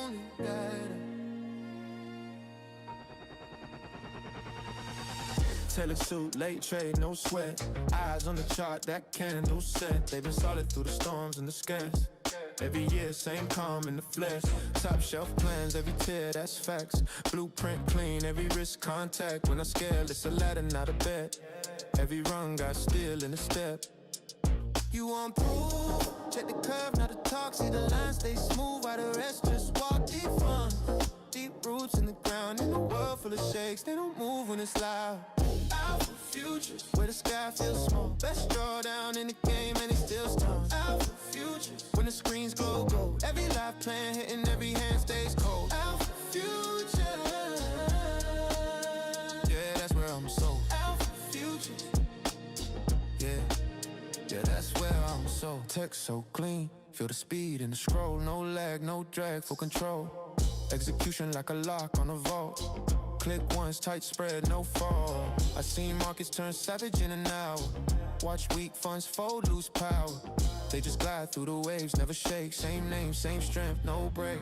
only guide. Tailored suit, late trade, no sweat. Eyes on the chart, that candle set. They've been solid through the storms and the scares. Every year, same calm in the flesh. Top shelf plans, every tear, that's facts. Blueprint clean, every wrist contact. When I scale, it's a ladder, not a bet. Every run got steel in the step. You want proof? Check the curve, not the talk. See the line stay smooth, while the rest just walk deep from. Deep roots in the ground, in a world full of shakes. They don't move when it's loud. Alpha futures, where the sky feels small. Best drawdown in the game, and it's still strong. Alpha futures, when the screens glow gold. Every live plan hitting, every hand stays cold. Alpha futures, yeah, that's where I'm sold. Alpha futures, yeah, that's where I'm sold. Text so clean, feel the speed in the scroll. No lag, no drag, full control. Execution like a lock on a vault. Click once, tight spread, no fall. I seen markets turn savage in an hour. Watch weak funds fold, lose power. They just glide through the waves, never shake. Same name, same strength, no break.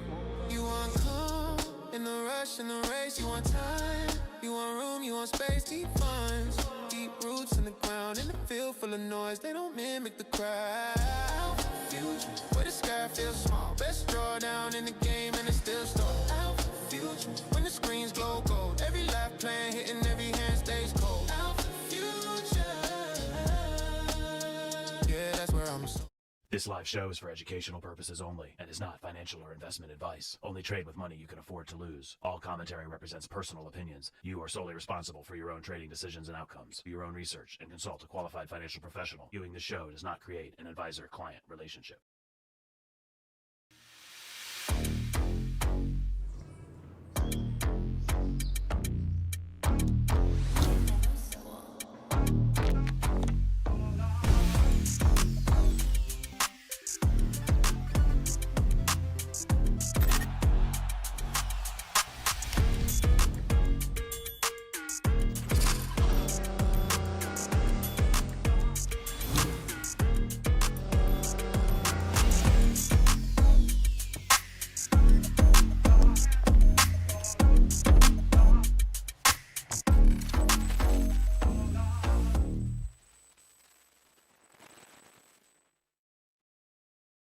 You want calm in the rush, in the race. You want time, you want room, you want space. Deep funds, deep roots in the ground. In the field full of noise, they don't mimic the crowd. Future, where the sky feels small. Best drawdown in the game, and it's still stalled. Alpha future, when the screens glow gold. Every life plan hitting, every hand stays cold. Alpha future, yeah, that's where I'm. This live show is for educational purposes only and is not financial or investment advice. Only trade with money you can afford to lose. All commentary represents personal opinions. You are solely responsible for your own trading decisions and outcomes. Do your own research and consult a qualified financial professional. Viewing this show does not create an advisor-client relationship.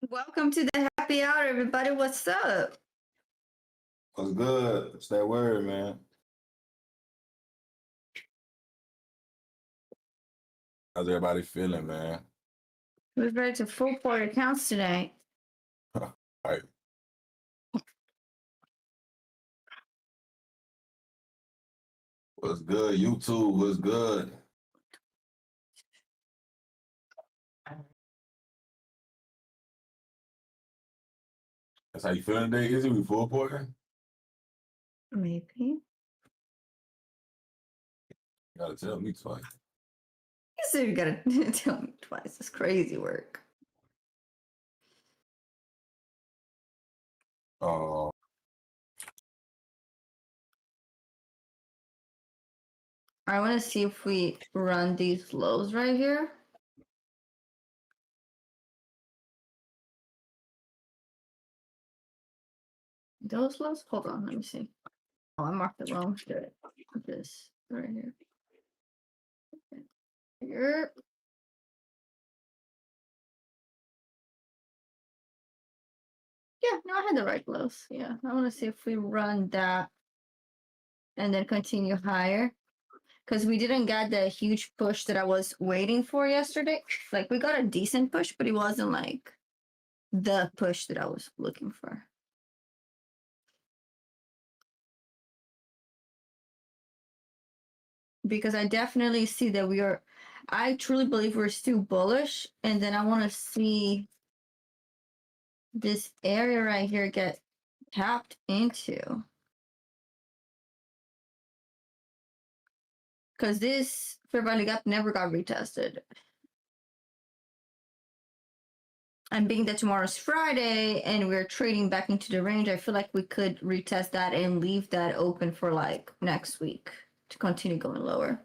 Welcome to the happy hour, everybody. What's up? What's good? It's that word, man. How's everybody feeling, man? We're ready to full port accounts today. Right. What's good? YouTube, what's good? That's how you feeling today, Izzy? We full porting? Maybe. You gotta tell me twice. You said you gotta tell me twice. It's crazy work. I want to see if we run these lows right here. Those lows? Hold on, let me see. Oh, I marked the wrong shit. This right here. Okay. Here. Yeah, no, I had the right lows. Yeah, I want to see if we run that and then continue higher. Because we didn't get the huge push that I was waiting for yesterday. Like, we got a decent push, but it wasn't like the push that I was looking for. Because I definitely see that I truly believe we're still bullish. And then I want to see this area right here get tapped into. Because this fair value gap never got retested. And being that tomorrow's Friday and we're trading back into the range, I feel like we could retest that and leave that open for like next week to continue going lower.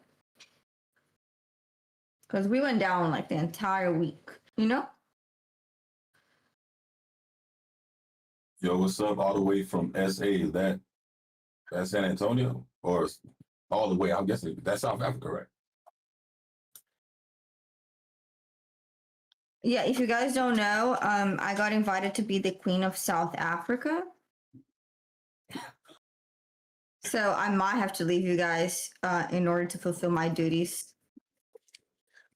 Because we went down like the entire week, you know? Yo, what's up? All the way from SA. Is that San Antonio? Or all the way? I'm guessing that's South Africa, right? Yeah, if you guys don't know, I got invited to be the Queen of South Africa. So I might have to leave you guys in order to fulfill my duties.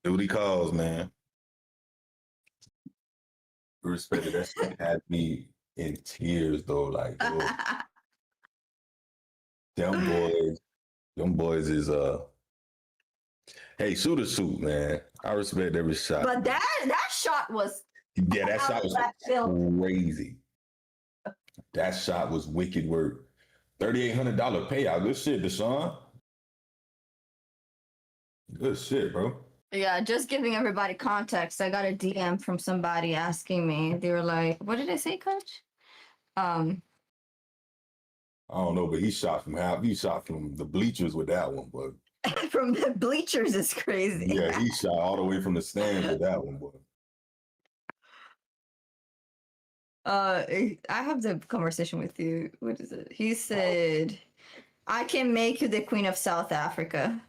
Duty calls, man. Respect it. That shit had me in tears though. Like, yo, them boys is hey, shoot a suit, man. I respect every shot. But that shot was that shot was left field. crazy. That shot was wicked work. $3,800 payout. Good shit, Deshaun. Good shit, bro. Yeah, just giving everybody context. I got a DM from somebody asking me. They were like, "What did I say, Coach?" I don't know, but he shot from the bleachers with that one, but from the bleachers is crazy. yeah, he shot all the way from the stands with that one, but I have the conversation with you. What is it? He said, "I can make you the Queen of South Africa."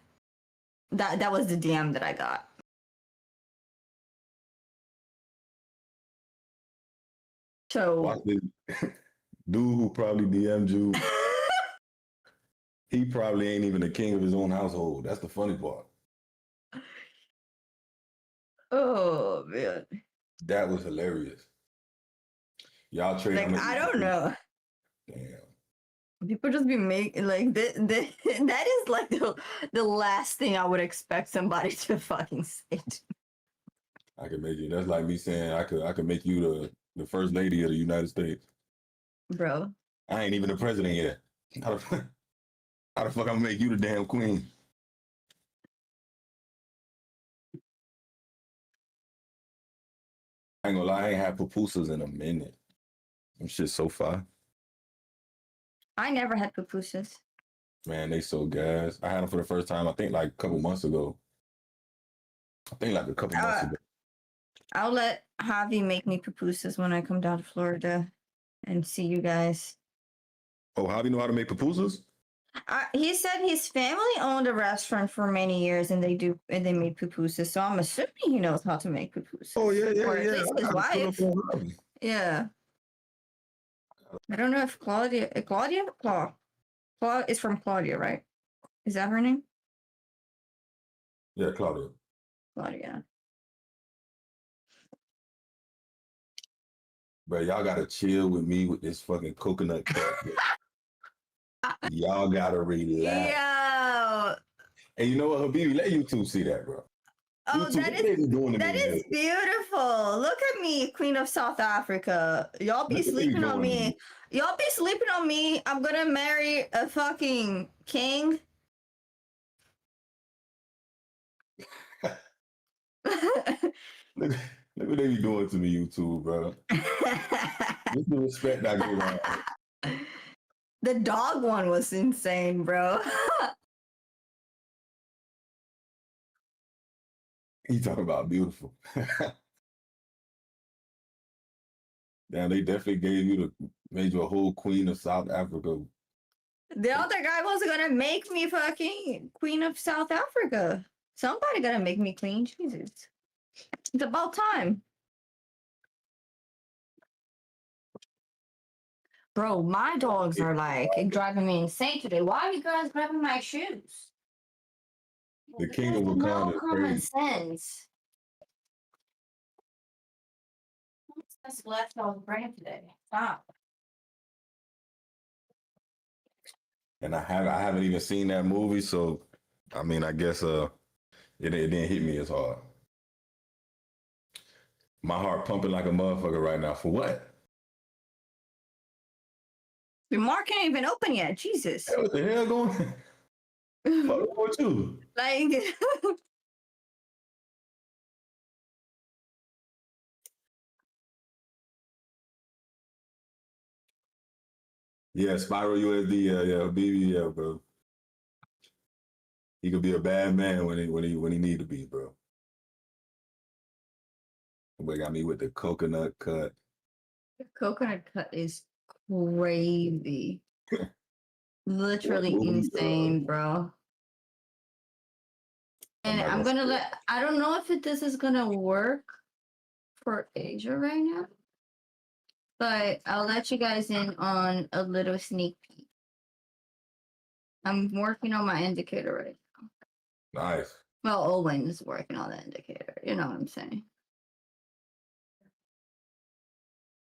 That was the DM that I got. So watch this. Dude who probably DM'd you, he probably ain't even the king of his own household. That's the funny part. oh man, That was hilarious. Y'all trade. like I don't know. Damn. People just be making like that is like the last thing I would expect somebody to fucking say. I could make you. That's like me saying I could make you the first lady of the United States. Bro. I ain't even the president yet. How the fuck I'm gonna make you the damn queen? I ain't gonna lie, I ain't had pupusas in a minute. Them shit so far. I never had pupusas. Man, they so gas. I had them for the first time, I think like a couple months ago. I'll let Javi make me pupusas when I come down to Florida and see you guys. Oh, how do you know how to make pupusas? He said his family owned a restaurant for many years and they made pupusas. So I'm assuming he knows how to make pupusas. Oh yeah. Or at least his wife. Yeah. I don't know if Claudia is from Claudia, right? Is that her name? Yeah, Claudia. Claudia. Bro, y'all gotta chill with me with this fucking coconut cut. Y'all gotta relax. Yo. And you know what, Habibi, let YouTube see that, bro. Oh, YouTube, that is beautiful. Look at me, Queen of South Africa. Y'all be sleeping on me. Y'all be sleeping on me. I'm gonna marry a fucking king. Look what they be doing to me, YouTube, bro. This the respect I give out. The dog one was insane, bro. He talking about beautiful. Damn, they definitely made you a whole queen of South Africa. The other guy was gonna make me fucking Queen of South Africa. Somebody gotta make me queen. Jesus. It's about time. Bro, my dogs are like driving me insane today. Why are you guys grabbing my shoes? The king of Wakanda. No common sense. That's left on the brain today. Stop. And I haven't even seen that movie, so I mean, I guess it didn't hit me as hard. My heart pumping like a motherfucker right now. For what? Your mark ain't even open yet. Jesus. Hey, what the hell going? Fuck with you. Like. Yeah, Spiral USD. Yeah, baby, yeah, bro. He could be a bad man when he need to be, bro. But got me with the coconut cut. The coconut cut is crazy. Literally insane, bro. And I'm gonna I don't know if this is gonna work for Asia right now, but I'll let you guys in on a little sneak peek. I'm working on my indicator right now. Nice. Well, Owen's working on the indicator. You know what I'm saying?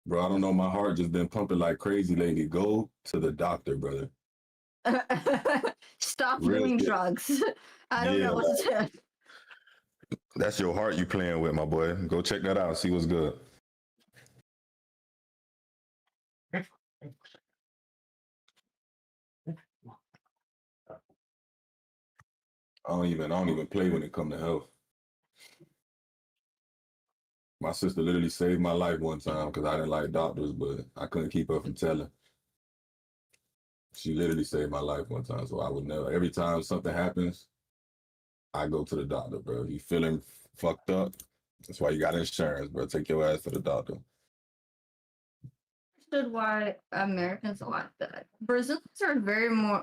Bro, I don't know. My heart just been pumping like crazy lately. Go to the doctor, brother. Stop Real doing shit. drugs. I don't know what to do. That's your heart you playing with, my boy. Go check that out. See what's good. I don't even play when it comes to health. My sister literally saved my life one time because I didn't like doctors, but I couldn't keep her from telling. She literally saved my life one time, so I would never. Every time something happens, I go to the doctor, bro. You feeling fucked up? That's why you got insurance, bro. Take your ass to the doctor. Understood why Americans are like that. Brazilians are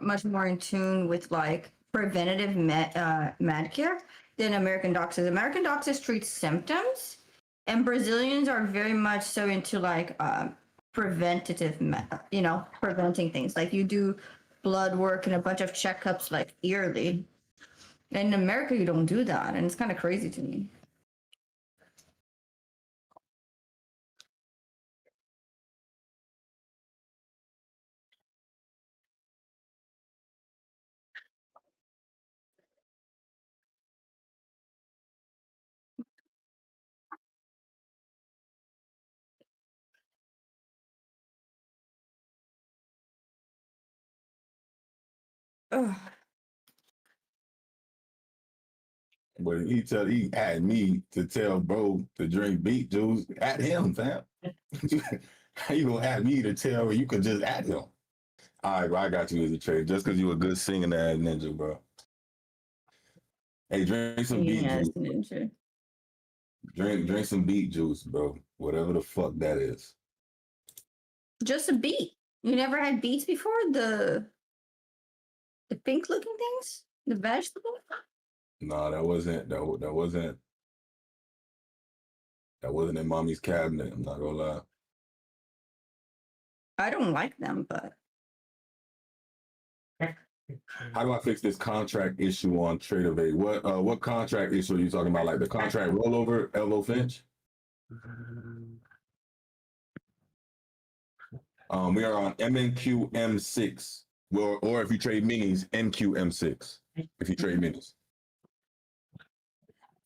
much more in tune with like preventative Medicare than American doctors. American doctors treat symptoms, and Brazilians are very much so into like preventative, preventing things. Like you do blood work and a bunch of checkups like yearly. In America, you don't do that, and it's kind of crazy to me. Ugh. But he had me to tell bro to drink beet juice. At him, fam. How you gonna have me to tell you could just at him? All right, bro, I got you, Izzy Trey. Just because you a good singing ass ninja, bro. Hey, drink some beet juice. Ninja. Drink some beet juice, bro. Whatever the fuck that is. Just a beet. You never had beets before? The pink looking things? The vegetable? No, that wasn't in mommy's cabinet. I'm not gonna lie. I don't like them, but How do I fix this contract issue on Tradeovate? What contract issue are you talking about? Like the contract rollover, Elvo Finch? We are on MNQM6. Or if you trade minis, NQM6. If you trade minis.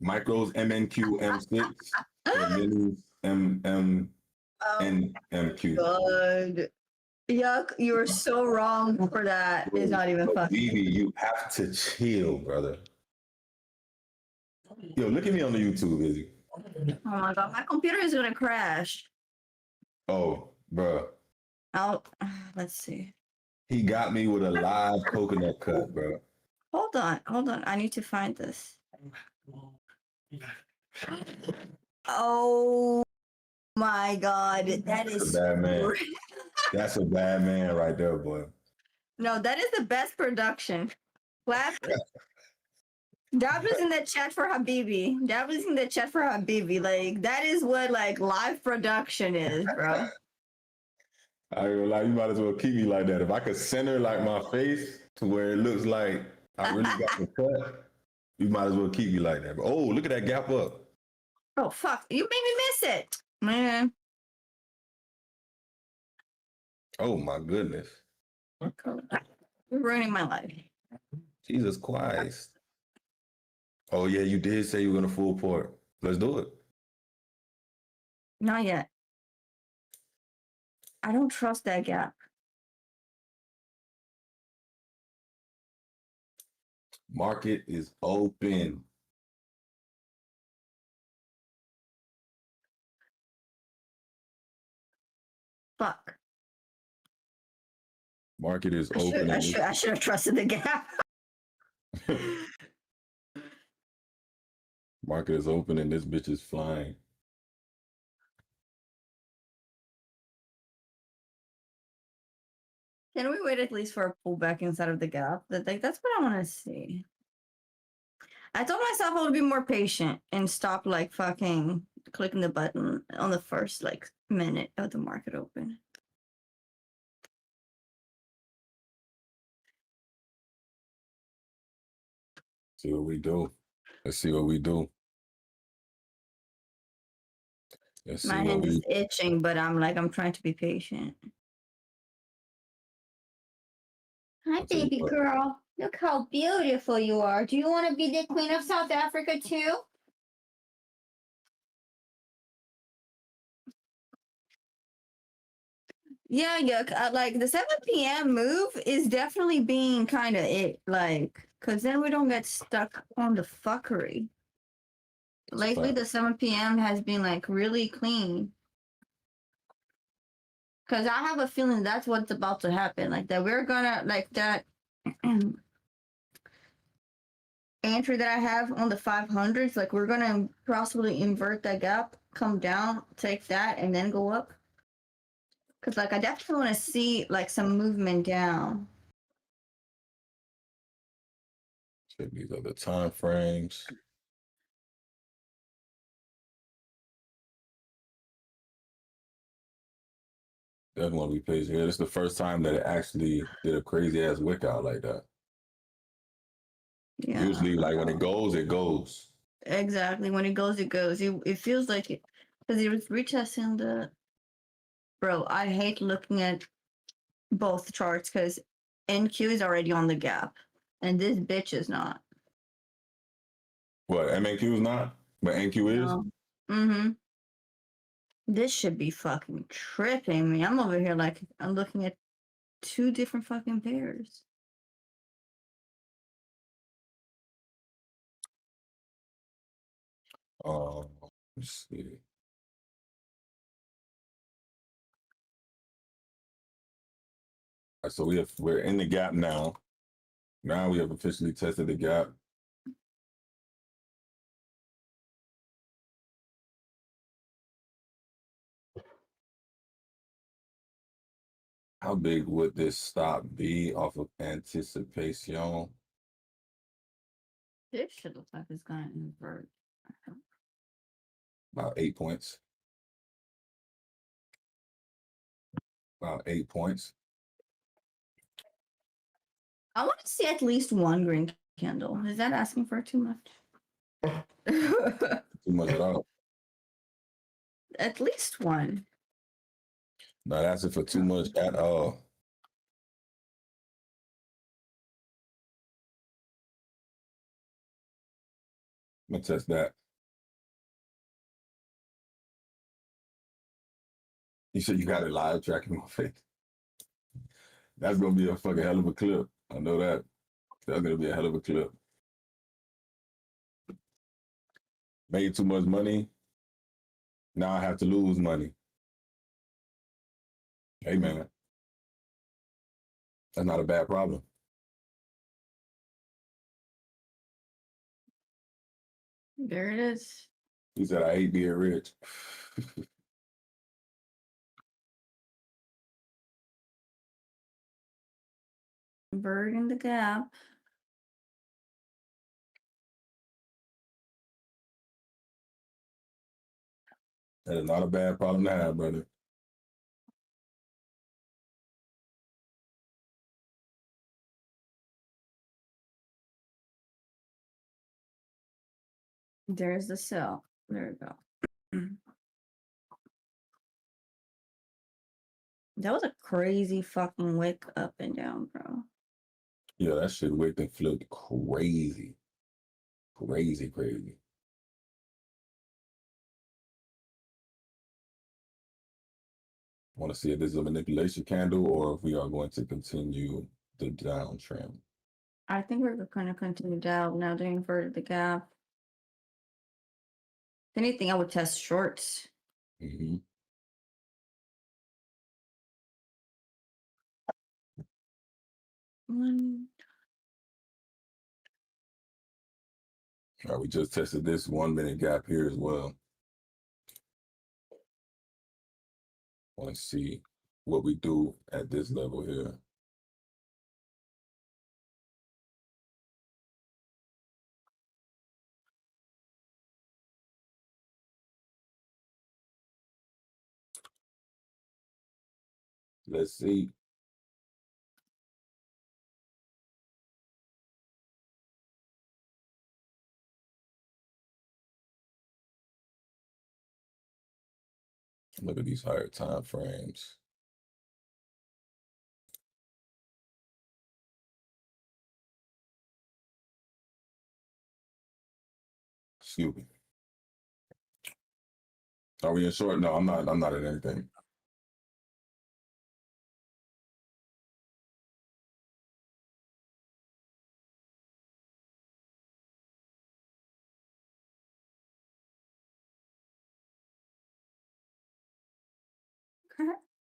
Micros MNQM6. Minis MNQ. God. Yuck, you were so wrong for that. It's not even funny. Vivi, you have to chill, brother. Yo, look at me on the YouTube, Izzy. Oh my god, my computer is gonna crash. Oh, bro. Let's see. He got me with a live coconut cut, bro. Hold on. I need to find this. Oh my god, that is a bad man. That's a bad man right there, boy. No, that is the best production. Clap. That was in the chat for Habibi. Like that is what like live production is, bro. I ain't gonna lie, you might as well keep me like that. If I could center like my face to where it looks like I really got the cut, you might as well keep me like that. But, oh, look at that gap up. Oh fuck! You made me miss it, man. Oh my goodness. You're ruining my life. Jesus Christ. Oh yeah, you did say you were gonna full port. Let's do it. Not yet. I don't trust that gap. Market is open. Fuck. Market is open. I should have trusted the gap. Market is open and this bitch is flying. Can we wait at least for a pullback inside of the gap? That's what I want to see. I told myself I would be more patient and stop like fucking clicking the button on the first like minute of the market open. See what we do. Let's see what we do. Let's see My what hand is we. itching, but I'm trying to be patient. Hi, I'll tell you baby what. girl. Look how beautiful you are. Do you want to be the Queen of South Africa too? Yeah, like the 7 p.m. move is definitely being kind of it, like, because then we don't get stuck on the fuckery. That's a Lately, fact. the 7 p.m. has been like really clean. Because I have a feeling that's what's about to happen. Like that we're gonna, like that entry that I have on the 500s, like we're gonna possibly invert that gap, come down, take that, and then go up. Because like I definitely want to see like some movement down. Check these other time frames. Definitely want to be patient here. This is the first time that it actually did a crazy ass wick out like that. Yeah. Usually, like when it goes, it goes. Exactly. When it goes, it goes. It feels like it because it was retesting the. Bro, I hate looking at both charts because NQ is already on the gap, and this bitch is not. What, MNQ is not? But NQ is? No. Mm-hmm. This should be fucking tripping me. I'm over here like I'm looking at two different fucking pairs. Let's see. All right, so we're in the gap now. Now we have officially tested the gap. How big would this stop be off of anticipation? This should look like it's gonna invert. About 8 points. About 8 points. I want to see at least one green candle. Is that asking for too much? Too much at all. At least one. Not asking for too much at all. I'm gonna test that. You said you got it live tracking my face. That's gonna be a fucking hell of a clip. I know that. That's gonna be a hell of a clip. Made too much money. Now I have to lose money. Hey man, that's not a bad problem. There it is. He said, I hate being rich. Bird in the gap. That is not a bad problem to have, brother. There's the cell. There we go. That was a crazy fucking wick up and down, bro. Yeah, that shit wicked and flipped crazy. Crazy, crazy. Want to see if this is a manipulation candle or if we are going to continue the downtrend. I think we're going to continue down now. They inverted the gap. If anything, I would test shorts. Mm-hmm. One. All right, we just tested this 1 minute gap here as well. Want to see what we do at this level here. Let's see. Look at these higher time frames. Excuse me. Are we in short? No, I'm not. I'm not in anything.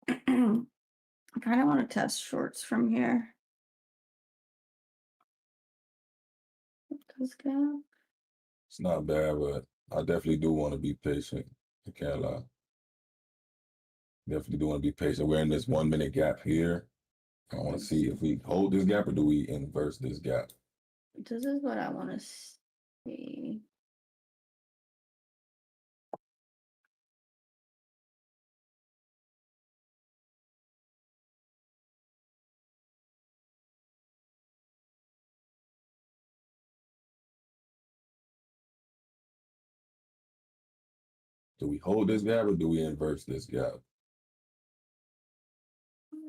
I kind of want to test shorts from here. It's not bad, but I definitely do want to be patient. I can't lie. Definitely do want to be patient. We're in this 1 minute gap here. I want to see if we hold this gap or do we inverse this gap. This is what I want to see. Do we hold this gap or do we inverse this gap?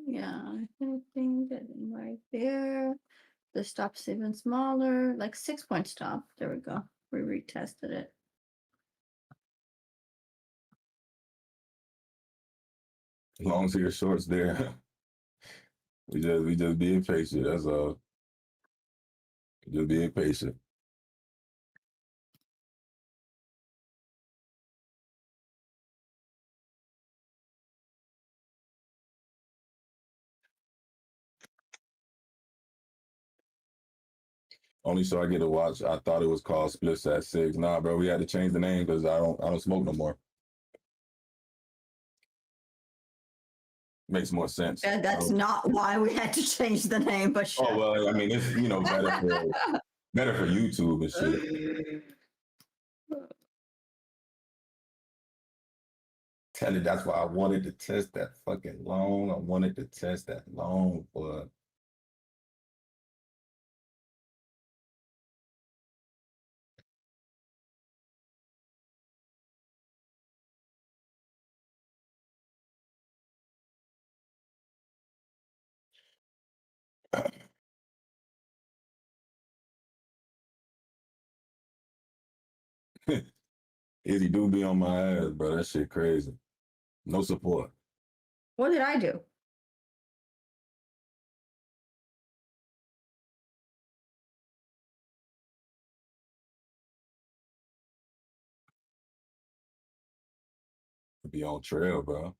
Yeah, I think that right there. The stop's even smaller, like 6-point stop. There we go. We retested it. As long as your shorts there, we just being patient. That's all. Just being patient. Only so I get to watch. I thought it was called Splits at 6. Nah, bro, we had to change the name because I don't smoke no more. Makes more sense. That's not why we had to change the name, but sure. Oh well, I mean it's better for YouTube and shit. Tell you that's why I wanted to test that fucking long. I wanted to test that long, but Izzy do be on my ass, bro. That shit crazy. No support. What did I do? Be on trail, bro.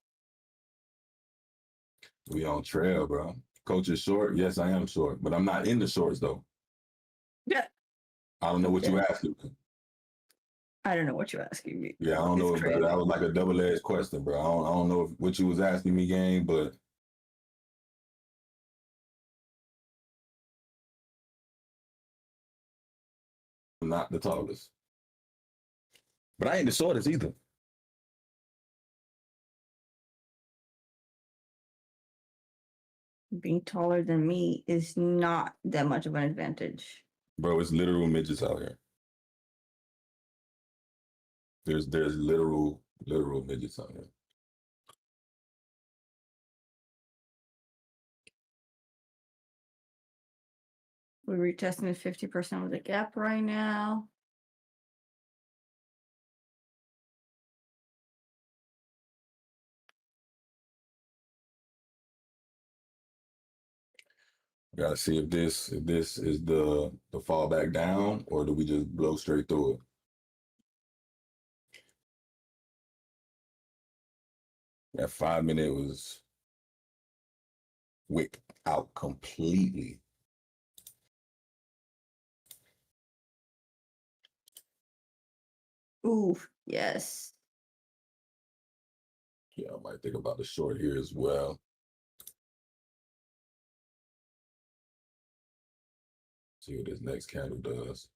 We on trail, bro. Coach is short. Yes, I am short, but I'm not in the shorts though. Yeah. I don't know what you asked me. I don't know what you're asking me. Yeah, I don't know, bro. That was like a double-edged question, bro. I don't know what you was asking me, gang, but I'm not the tallest. But I ain't the shortest either. Being taller than me is not that much of an advantage. Bro, it's literal midgets out here. There's literal midgets out here. We're retesting at 50% of the gap right now. Gotta see if this is the fall back down or do we just blow straight through it? That 5 minute was wicked out completely. Ooh, yes. Yeah, I might think about the short here as well. See what this next candle does.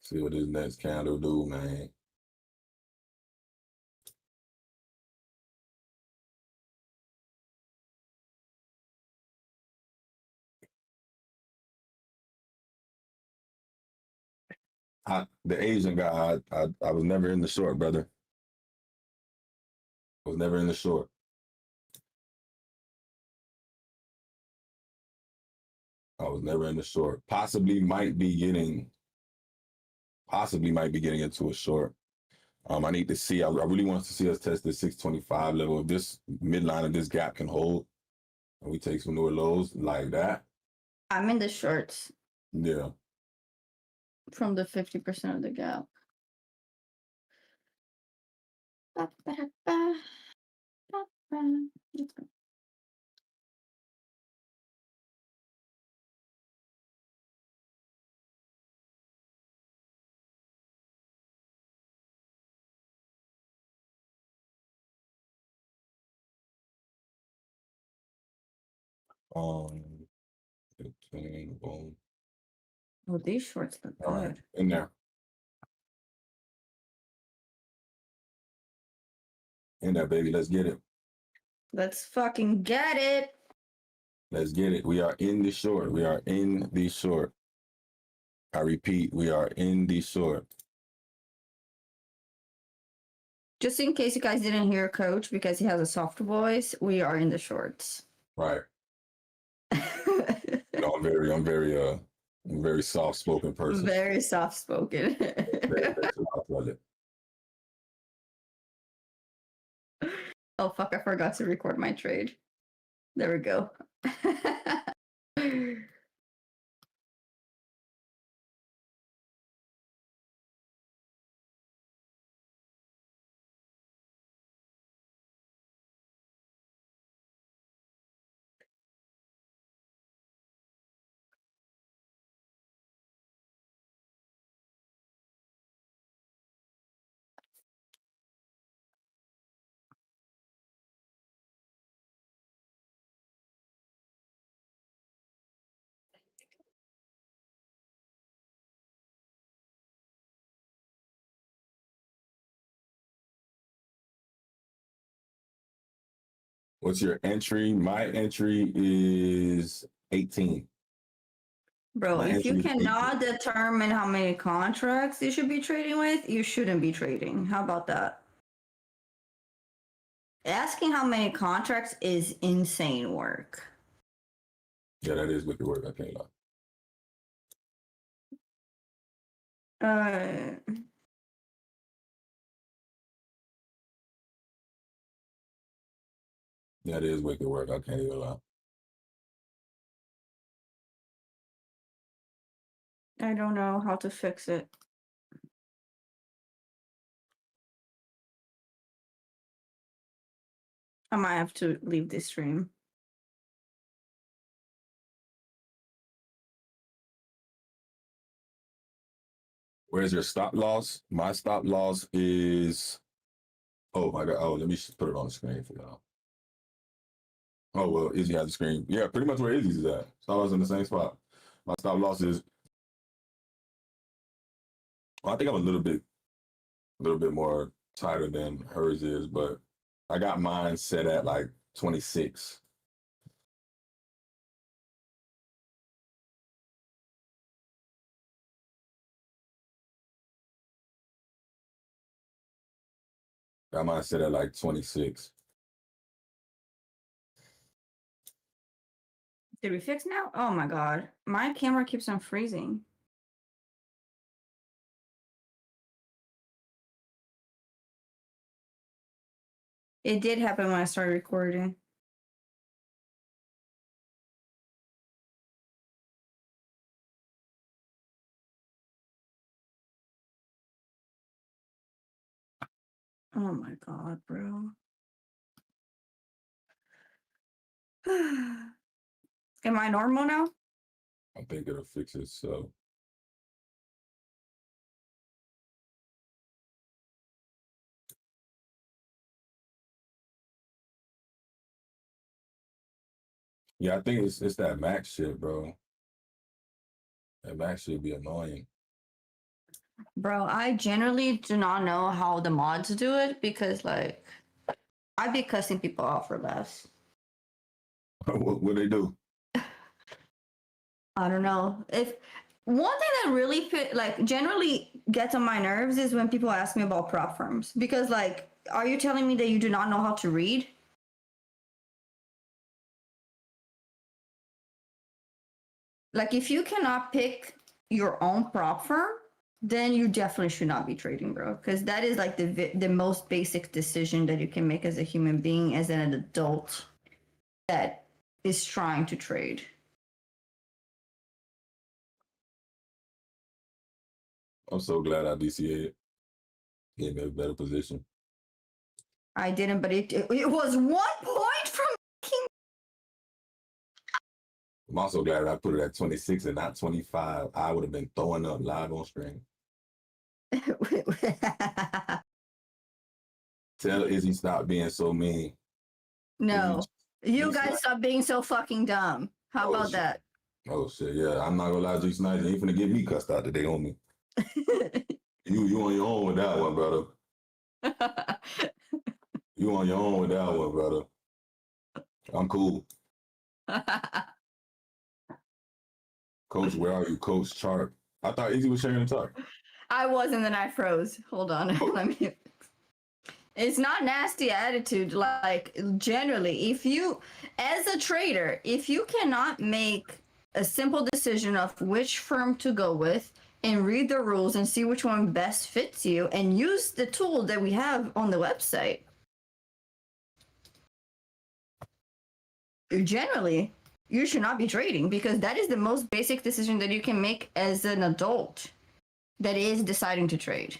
See what this next candle do, man. The Asian guy, I was never in the short, brother. Was never in the short. I was never in the short. Possibly might be getting into a short. I need to see. I really want to see us test the 625 level. If this midline of this gap can hold, and we take some newer lows like that. I'm in the shorts. Yeah. From the 50% of the gap. Um. 15, boom. Oh, these shorts look All good. right, in there. In there, baby. Let's get it. Let's fucking get it. Let's get it. We are in the short. We are in the short. I repeat, we are in the short. Just in case you guys didn't hear Coach because he has a soft voice, we are in the shorts. Right. No, I'm very soft spoken person. Very soft spoken. Oh fuck, I forgot to record my trade. There we go. What's your entry? My entry is 18. Bro, My if you entry is 18. cannot determine how many contracts you should be trading with, you shouldn't be trading. How about that? Asking how many contracts is insane work. Yeah, that is wicked work. I can't lie. That is wicked work. I can't even lie. I don't know how to fix it. I might have to leave this stream. Where's your stop loss? My stop loss is, oh my God. Oh, let me just put it on the screen for y'all. Oh, well, Izzy has the screen. Yeah, pretty much where Izzy's is at. Stop loss in the same spot. My stop loss is, well, I think I'm a little bit more tighter than hers is, but I got mine set at like 26. Got mine set at like 26. Did we fix now? Oh my god. My camera keeps on freezing. It did happen when I started recording. Oh my god, bro. Am I normal now? I think it'll fix it. So yeah, I think it's that max shit, bro. That max shit be annoying. Bro, I generally do not know how the mods do it because, like, I be cussing people out for laughs. What they do? I don't know. If one thing that really generally gets on my nerves is when people ask me about prop firms because, like, are you telling me that you do not know how to read? Like, if you cannot pick your own prop firm, then you definitely should not be trading, bro. Because that is like the most basic decision that you can make as a human being, as an adult that is trying to trade. I'm so glad I DCA'd. Gave me a better position. I didn't, but it was 1 point from King. I'm also glad I put it at 26 and not 25. I would have been throwing up live on stream. Tell Izzy stop being so mean. No, you G guys Snipe. stop being so fucking dumb. How about shit. that? Oh shit, yeah. I'm not gonna lie, G Snipe ain't finna get me cussed out today on me. You on your own with that one, brother. You on your own with that one, brother. I'm cool. Coach, where are you? Coach Chart. I thought Izzy was sharing the chart. I was, and then I froze. Hold on. Let me. It's not nasty attitude. Like, generally, if you, as a trader, if you cannot make a simple decision of which firm to go with and read the rules and see which one best fits you and use the tool that we have on the website, generally, you should not be trading because that is the most basic decision that you can make as an adult that is deciding to trade.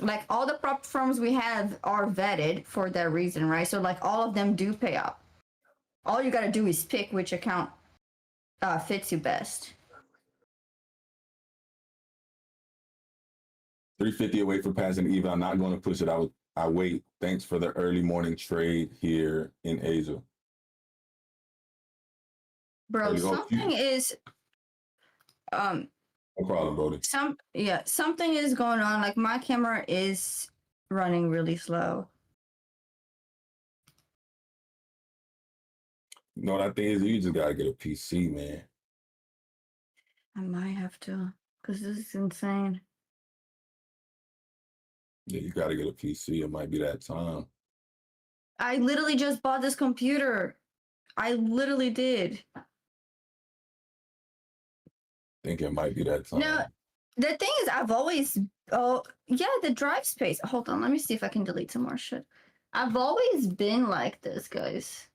Like, all the prop firms we have are vetted for that reason, right? So, like, all of them do pay out. All you got to do is pick which account fits you best. 350 away from passing Eva. I'm not going to push it. I wait. Thanks for the early morning trade here in Asia. Bro, something is no problem, Brody. something is going on. Like, my camera is running really slow. You know what I think is you just gotta get a PC, man. I might have to, because this is insane. Yeah, you gotta get a PC. It might be that time. I literally just bought this computer. I literally did. I think it might be that time. No, the thing is, I've always, the drive space. Hold on, let me see if I can delete some more shit. I've always been like this, guys.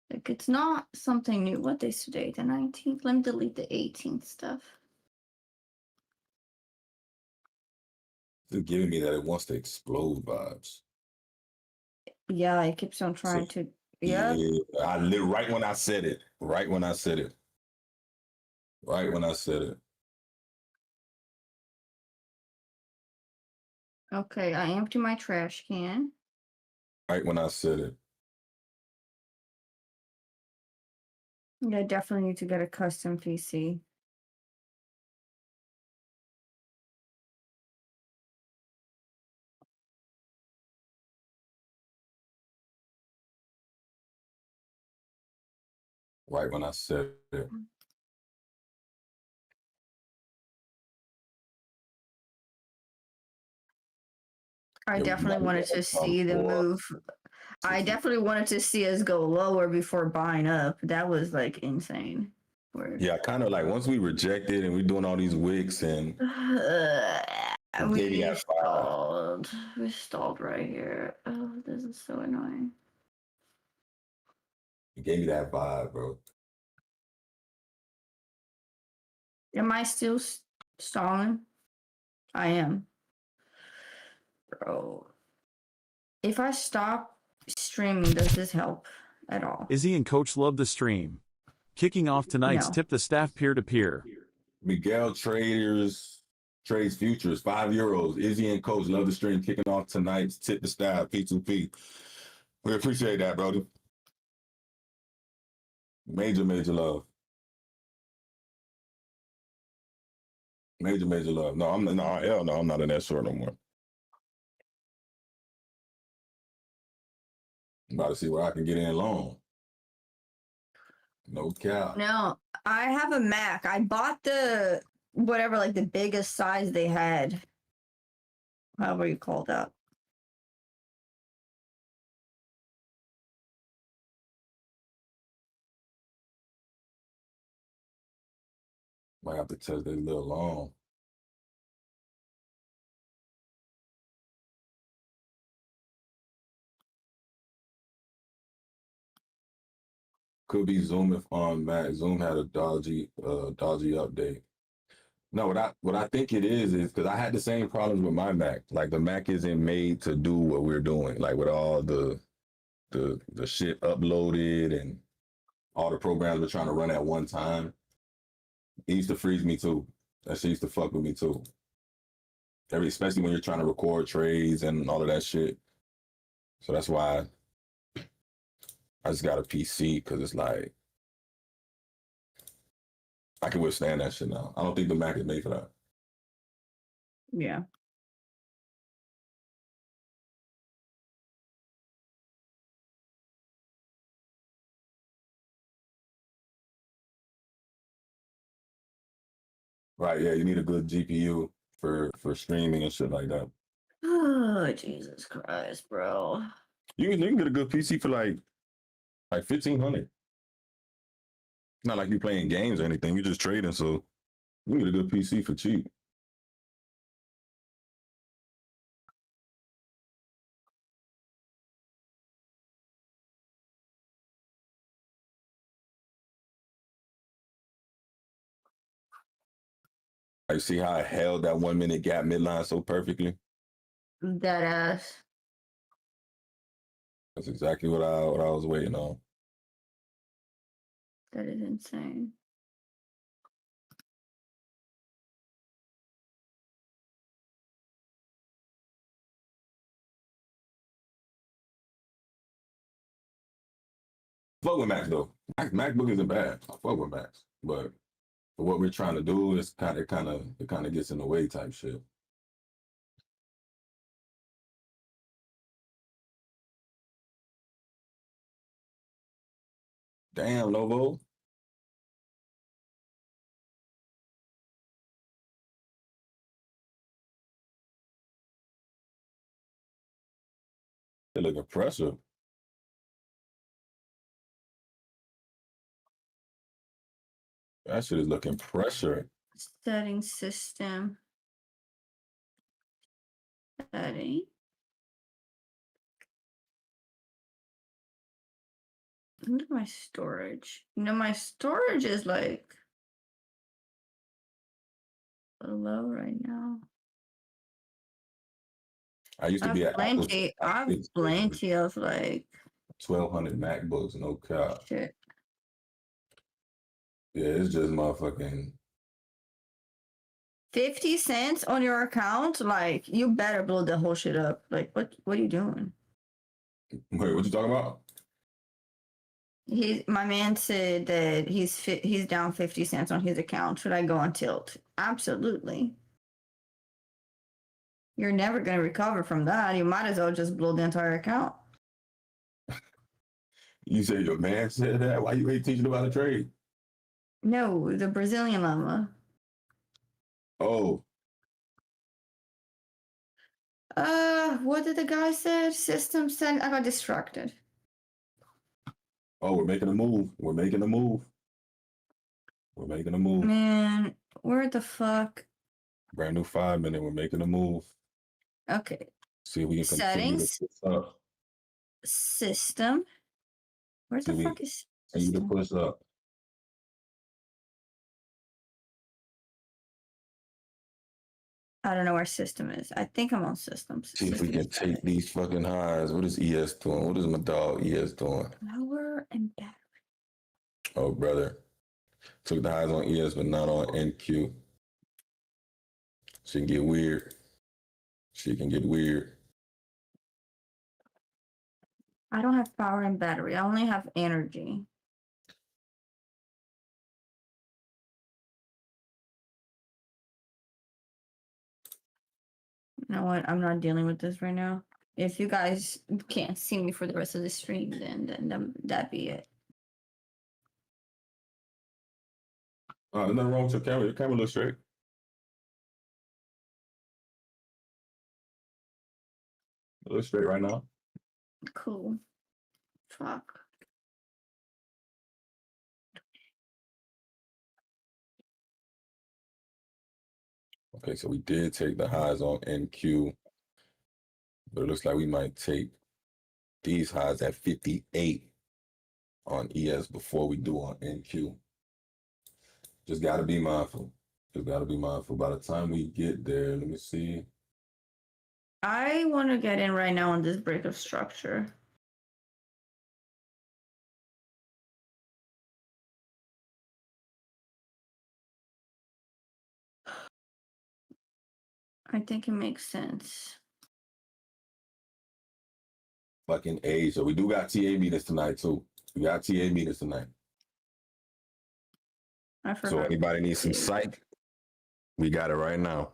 Like, it's not something new. What is today? The 19th? Let me delete the 18th stuff. It's giving me that it wants to explode vibes. Yeah, it keeps on trying to. Yeah, right when I said it. Right when I said it. Right when I said it. Okay, I empty my trash can. Right when I said it. Yeah, definitely need to get a custom PC. Right when I said it. I definitely wanted to see the move. I definitely wanted to see us go lower before buying up. That was like insane. Word. Yeah, kind of like once we rejected and we're doing all these wicks and we stalled. We stalled right here. Oh, this is so annoying. it gave me that vibe, bro. Am I still stalling? I am. Bro. If I stop streaming, does this help at all? Izzy and Coach love the stream. Kicking off tonight's Tip the Staff peer-to-peer. Miguel trades futures, €5. Izzy and Coach love the stream. Kicking off tonight's Tip the Staff P2P. We appreciate that, Brody. Major love. Major love. No, hell no, I'm not in that short no more. I'm about to see where I can get in long. No cap. No, I have a Mac. I bought the whatever, like the biggest size they had. However you call that. Might have to test that little long. Could be Zoom if on Mac. Zoom had a dodgy update. No, what I think it is because I had the same problems with my Mac. Like the Mac isn't made to do what we're doing. Like with all the shit uploaded and all the programs we're trying to run at one time. It used to freeze me too. That shit used to fuck with me too. Especially when you're trying to record trades and all of that shit. So that's why I just got a PC because it's like I can withstand that shit now. I don't think the Mac is made for that. Yeah. Right, yeah, you need a good GPU for streaming and shit like that. Oh, Jesus Christ, bro. You can get a good PC for like $1,500. Not like you playing games or anything. You're just trading, so you can get a good PC for cheap. I see how I held that 1 minute gap midline so perfectly. That ass. That's exactly what I was waiting on. That is insane. Fuck with Max though. MacBook isn't bad. I fuck with Max, but for what we're trying to do, it's kind of gets in the way type shit. Damn, Lovo. They look impressive. That shit is looking pressure. Setting system. Setting. Look at my storage. You know, my storage is like low right now. I used to be at plenty. I have plenty of like 1,200 MacBooks, no cap. shit. Yeah, it's just motherfucking 50 cents on your account? Like, you better blow the whole shit up. Like, what are you doing? Wait, what you talking about? My man said that he's down 50 cents on his account. Should I go on tilt? Absolutely. You're never going to recover from that. You might as well just blow the entire account. You said your man said that? Why you ain't teaching about a trade? No, the Brazilian Lama. Oh. What did the guy say? System send. I got distracted. Oh, we're making a move. We're making a move. We're making a move. Man, where the fuck? Brand new 5 minute. We're making a move. Okay. See if we can Settings. continue to push up. System. Where the fuck is continue to push up. I don't know where system is. I think I'm on systems. See if we can take these fucking highs. What is ES doing? What is my dog ES doing? Power and battery. Oh, brother. Took the highs on ES, but not on NQ. She can get weird. She can get weird. I don't have power and battery. I only have energy. You know what? I'm not dealing with this right now. If you guys can't see me for the rest of the stream, then that'd be it. There's nothing wrong with your camera. Your camera looks straight. It looks straight right now. Cool. Fuck. Okay, so we did take the highs on NQ, but it looks like we might take these highs at 58 on ES before we do on NQ. Just got to be mindful. Just got to be mindful. By the time we get there, let me see. I want to get in right now on this break of structure. I think it makes sense. Fucking Asia. We do got TA meetings tonight, too. We got TA meetings tonight. I forgot. So anybody needs some psych, we got it right now.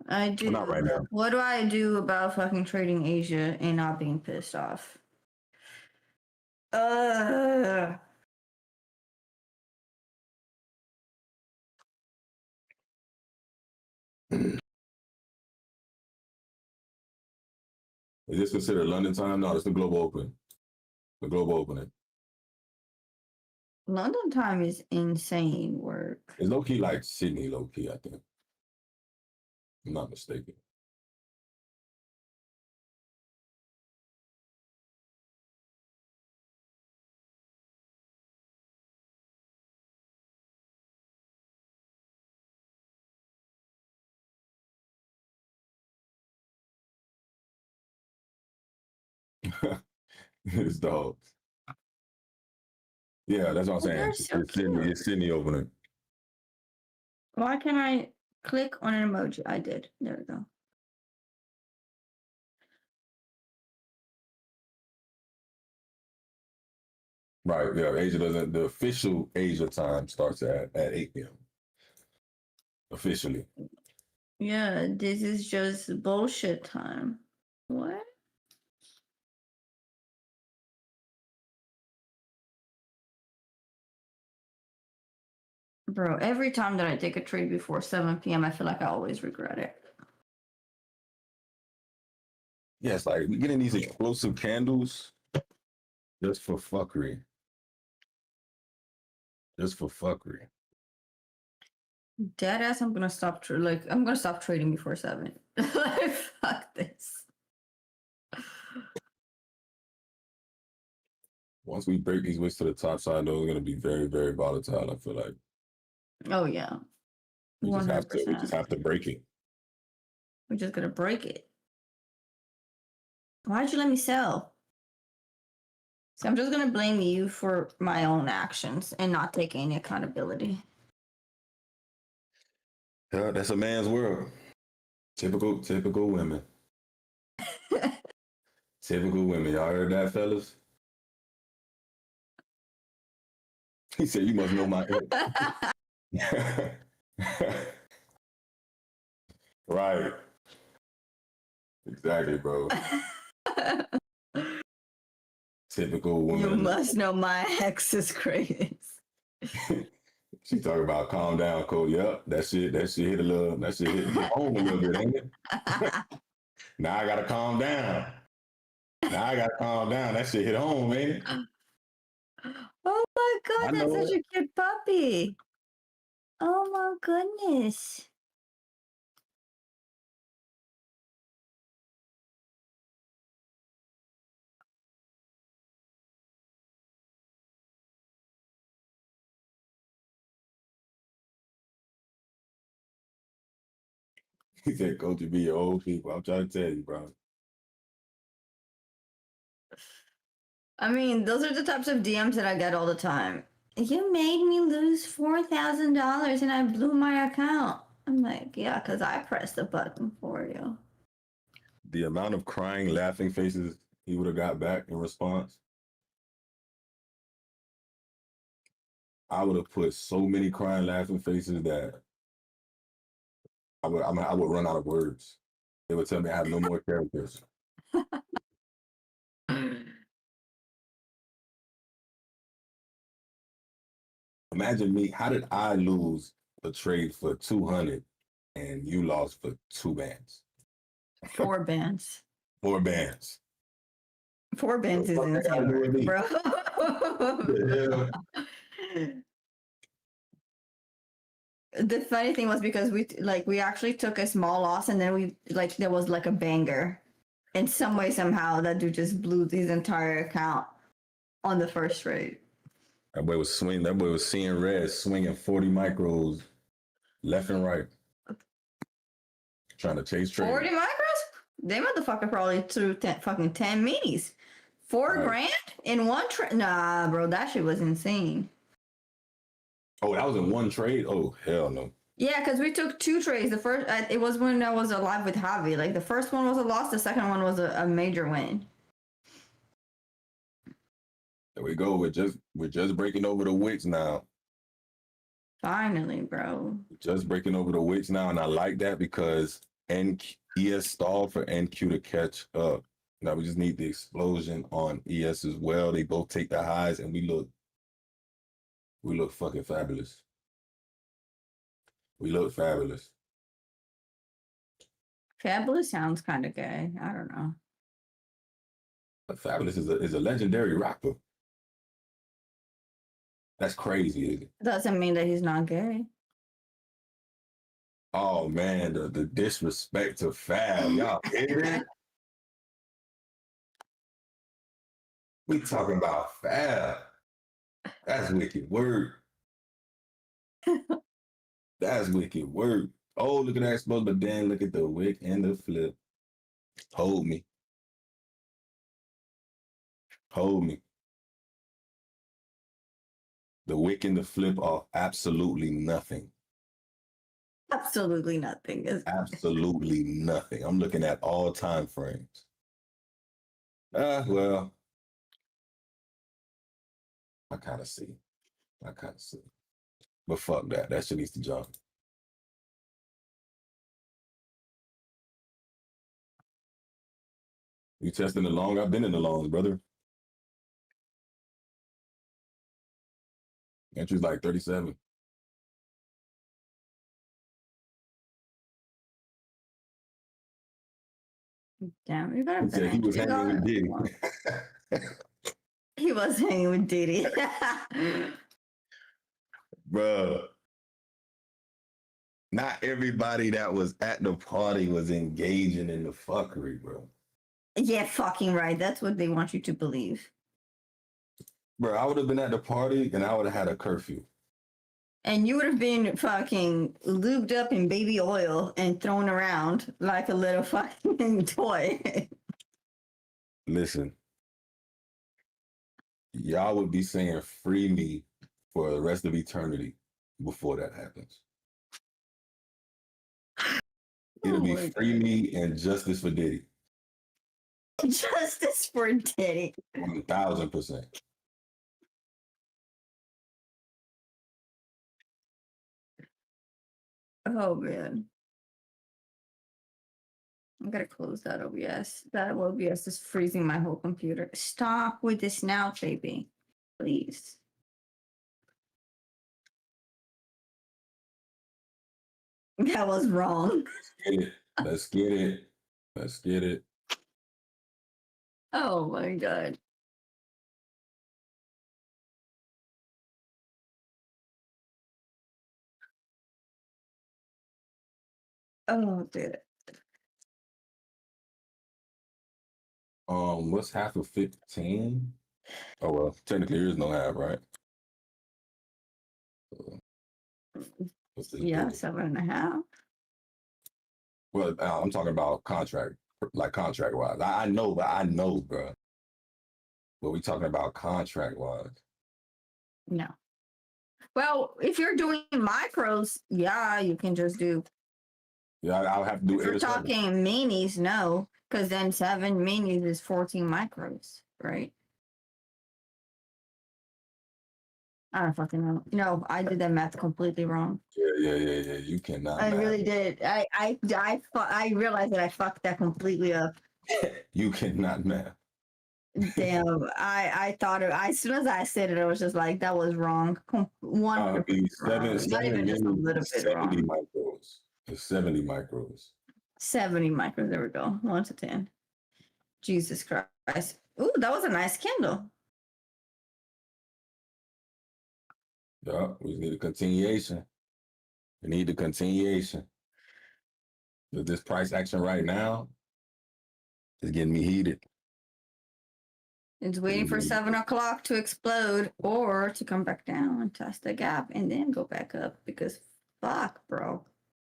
I do. Well, not right now. What do I do about fucking trading Asia and not being pissed off? Is this considered London time? No, it's the global open. The global opening. London time is insane work. It's low key like Sydney, low key, I think. If I'm not mistaken. It's dogs. Yeah, that's what I'm saying. they're so It's Sydney opening. Why can't I click on an emoji? I did. There we go. Right, yeah. Asia doesn't, the official Asia time starts at 8 p.m. Officially. Yeah, this is just bullshit time. What? Bro, every time that I take a trade before 7 p.m., I feel like I always regret it. Yeah, it's like we're getting these explosive candles just for fuckery. Just for fuckery. Deadass, I'm gonna stop. I'm gonna stop trading before 7. Like, fuck this. Once we break these wicks to the top side, though, it's gonna be very, very volatile. I feel like Oh yeah, we just 100%. have to break it. We're just gonna break it. Why'd you let me sell? So I'm just gonna blame you for my own actions and not take any accountability. Yeah, that's a man's world. Typical women. Typical women. Y'all heard that, fellas? He said, "You must know my." Right. Exactly, bro. Typical woman. You must know my ex's craze. She talking about calm down, Cole. Yep, that shit hit a little. That shit hit home a little bit, ain't it? Now I gotta calm down. That shit hit home, ain't it? Oh my god, that's know such a cute puppy. Oh my goodness. He said, "Coach, you be your old people." I'm trying to tell you, bro. I mean, those are the types of DMs that I get all the time. You made me lose $4,000 and I blew my account. I'm like, yeah, because I pressed the button for you. The amount of crying, laughing faces he would have got back in response. I would have put so many crying, laughing faces that I would run out of words. It would tell me I have no more characters. Imagine me. How did I lose a trade for 200 and you lost for 2 bands? 4 bands. 4 bands. 4 bands is What the fuck that gotta do with insane, me? bro. Yeah. The funny thing was because we actually took a small loss and then there was like a banger. In some way, somehow, that dude just blew his entire account on the first trade. That boy was swinging. That boy was seeing red, swinging 40 micros left and right, trying to chase trade. 40 micros? They motherfucker probably threw 10 minis. 4 grand in one trade? Nah, bro, that shit was insane. Oh, that was in one trade? Oh, hell no. Yeah, because we took 2 trades. The first, it was when I was alive with Javi. Like, the first one was a loss. The second one was a major win. There we go. We're just breaking over the wicks now. Finally, bro. Just breaking over the wicks now, and I like that because ES stalled for NQ to catch up. Now we just need the explosion on ES as well. They both take the highs, and we look fucking fabulous. We look fabulous. Fabulous sounds kind of gay. I don't know. But Fabulous is a legendary rapper. That's crazy, isn't it? Doesn't mean that he's not gay. Oh man, the disrespect to Fab. Y'all hear that? We talking about Fab. That's wicked word. That's wicked word. Oh, look at that explode, but then look at the wick and the flip. Hold me. Hold me. The wick and the flip are absolutely nothing. Absolutely nothing. Absolutely nothing. I'm looking at all time frames. Well, I kind of see. But fuck that. That shit needs to jump. You testing the long? I've been in the longs, brother. Entry's like 37. Damn, you better. He said he was hanging with Diddy. He was hanging with Diddy. Bro. Not everybody that was at the party was engaging in the fuckery, bro. Yeah, fucking right. That's what they want you to believe. Bro, I would have been at the party and I would have had a curfew. And you would have been fucking lubed up in baby oil and thrown around like a little fucking toy. Listen, y'all would be saying free me for the rest of eternity before that happens. It'll be free me and justice for Diddy. Justice for Diddy. 1000%. Oh man. I'm gonna close that OBS. That OBS is freezing my whole computer. Stop with this now, baby. Please. That was wrong. Let's get it. Let's get it. Oh my god. Oh dude. What's half of 15? Oh well, technically there is no half, right? Yeah, 7.5. Well, I'm talking about contract, like contract wise. I know, bro. But we talking about contract wise. No. Well, if you're doing micros, yeah, you can just do. Yeah, I'll have to do. If you're talking minis, no, because then 7 minis is 14 micros, right? I don't fucking know. No, I did that math completely wrong. Yeah. You cannot I math. really did. I realized that I fucked that completely up. You cannot math. Damn, I thought as soon as I said it, I was just like, that was wrong. 100% Be wrong. Not even just a little bit 70 wrong. micros. It's 70 micros. 70 micros. There we go. 1 to 10. Jesus Christ. Ooh, that was a nice candle. Yeah, we need a continuation. We need the continuation. But this price action right now is getting me heated. It's waiting for 7 o'clock to explode or to come back down and test the gap and then go back up because fuck, bro.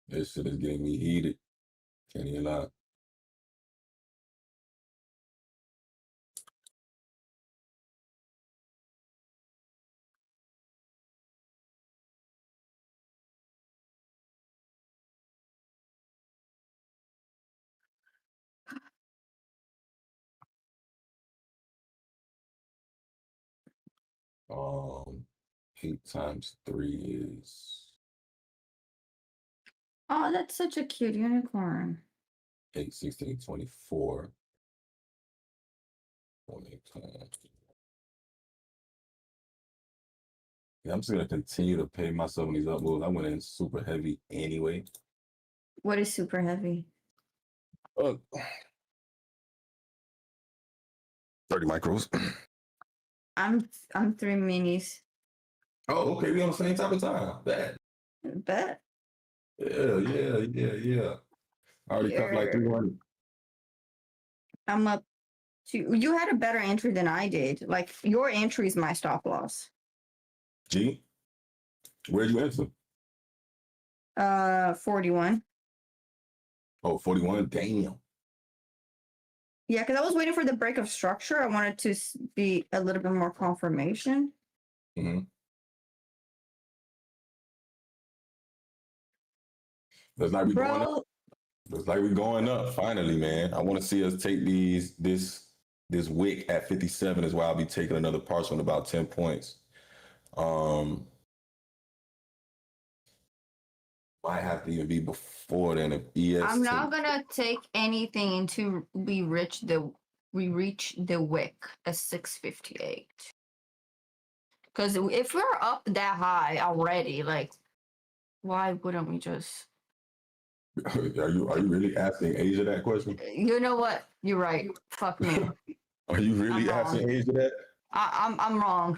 This shit is getting me heated. Can't even lie. Um, 8 times 3 is Oh, that's such a cute unicorn. 8, 16, 24. 20 times. Yeah, I'm just gonna continue to pay myself in these up moves. I went in super heavy anyway. What is super heavy? 30 micros. I'm 3 minis. Oh, okay. We on the same type of time. Bad. Bet. Yeah. I already cut like 300. I'm up to, you had a better entry than I did. Like your entry is my stop loss. G, where'd you enter? 41. Oh, 41. Damn. Yeah, because I was waiting for the break of structure. I wanted to be a little bit more confirmation. Mm-hmm. Looks like we going up. Looks like we're going up finally, man. I want to see us take this wick at 57 is why I'll be taking another partial in about 10 points. Might have to even be before then if ES. I'm not gonna take anything until we reach the wick at 658. Because if we're up that high already, like, why wouldn't we just? Are you really asking Asia that question? You know what? You're right. Fuck me. Are you really asking Asia that? I'm wrong.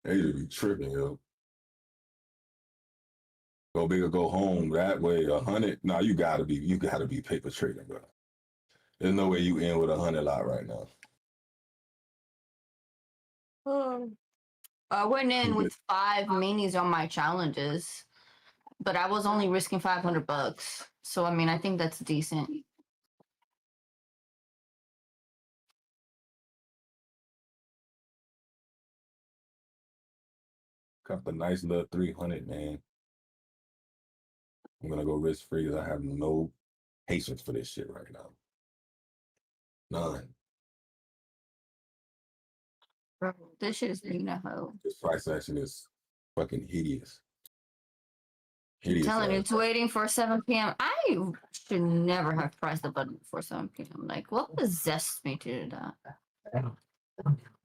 Asia be tripping, yo. Go big or go home. That way, 100. No, you gotta be paper trading, bro. There's no way you in with 100 lot right now. I went in with 5 minis on my challenges, but I was only risking $500. So I mean, I think that's decent. Got the nice little 300, man. I'm gonna go risk free because I have no patience for this shit right now. None. Bro, this shit is being a hoe. This price action is fucking hideous. I'm telling you, it's waiting for 7 p.m. I should never have pressed the button before 7 p.m. Like, what possessed me to do that?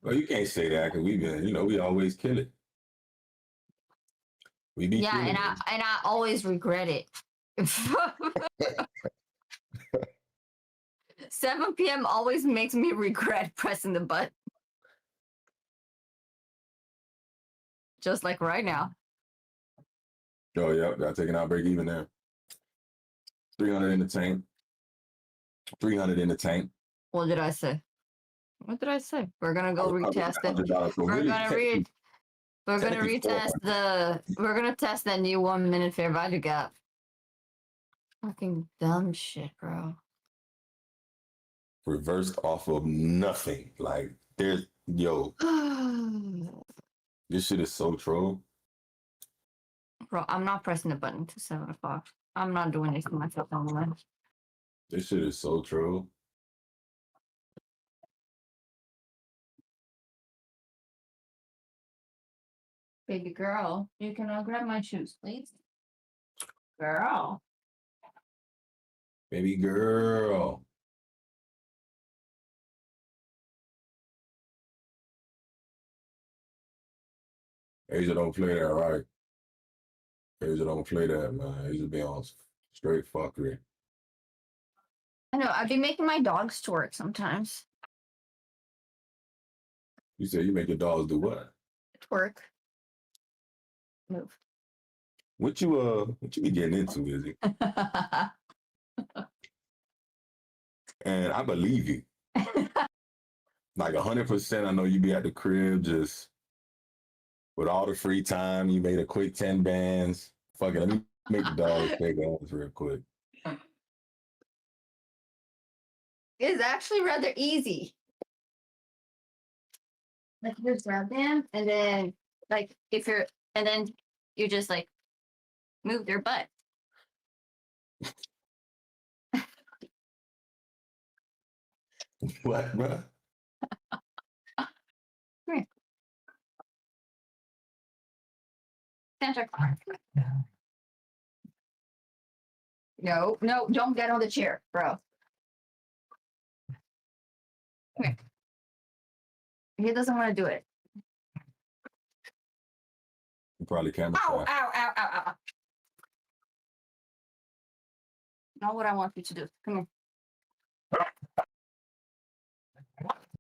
Well, you can't say that because we've been, we always kill it. We be and I always regret it. 7 p.m. always makes me regret pressing the button. Just like right now. Oh, yeah, got taken out break even there. 300 in the tank. 300 in the tank. What did I say? What did I say? We're gonna go retest it. We're gonna test that new 1 minute fair value gap. Fucking dumb shit, bro. Reversed off of nothing. Like there's this shit is so troll. Bro, I'm not pressing the button to 7 o'clock. I'm not doing this to myself anyway. This shit is so troll. Baby girl, you can grab my shoes, please. Girl. Baby girl. Asia don't play that, right? Asia don't play that, man. Asia be on straight fuckery. I know, I've been making my dogs twerk sometimes. You said you make your dogs do what? Twerk. Move. What you be getting into, Izzy? And I believe you. Like 100%, I know you be at the crib just with all the free time. You made a quick 10 bands. Fuck it, let me make the dogs take bands real quick. It's actually rather easy. Like you just grab them and then and then you just like move their butt. What, bro? Santa Claus. No, don't get on the chair, bro. Come here. He doesn't want to do it. You probably camera Ow, shy. ow, ow, ow, ow. Not what I want you to do. Come here.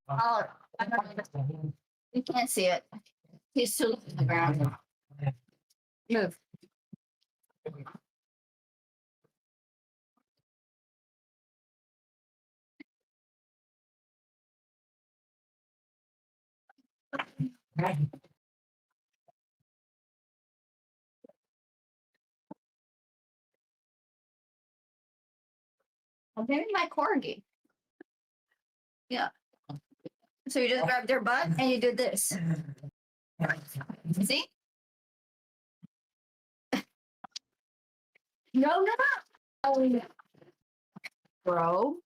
Oh, you can't see it. He's still on the ground. Move. I'm getting my corgi. Yeah. So you just grab their butt and you do this. See? No. Oh, yeah. Bro.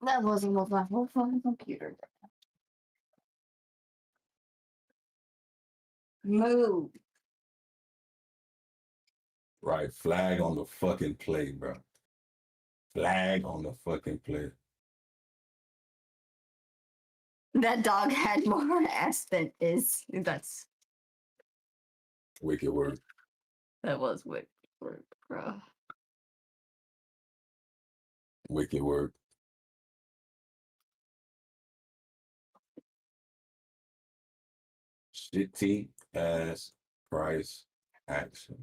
That wasn't my whole fucking computer. Move. Right, flag on the fucking play, bro. Flag on the fucking play. That dog had more ass than is. That's Wicked word. that was wicked work, bro. Wicked word. Shitty ass price action.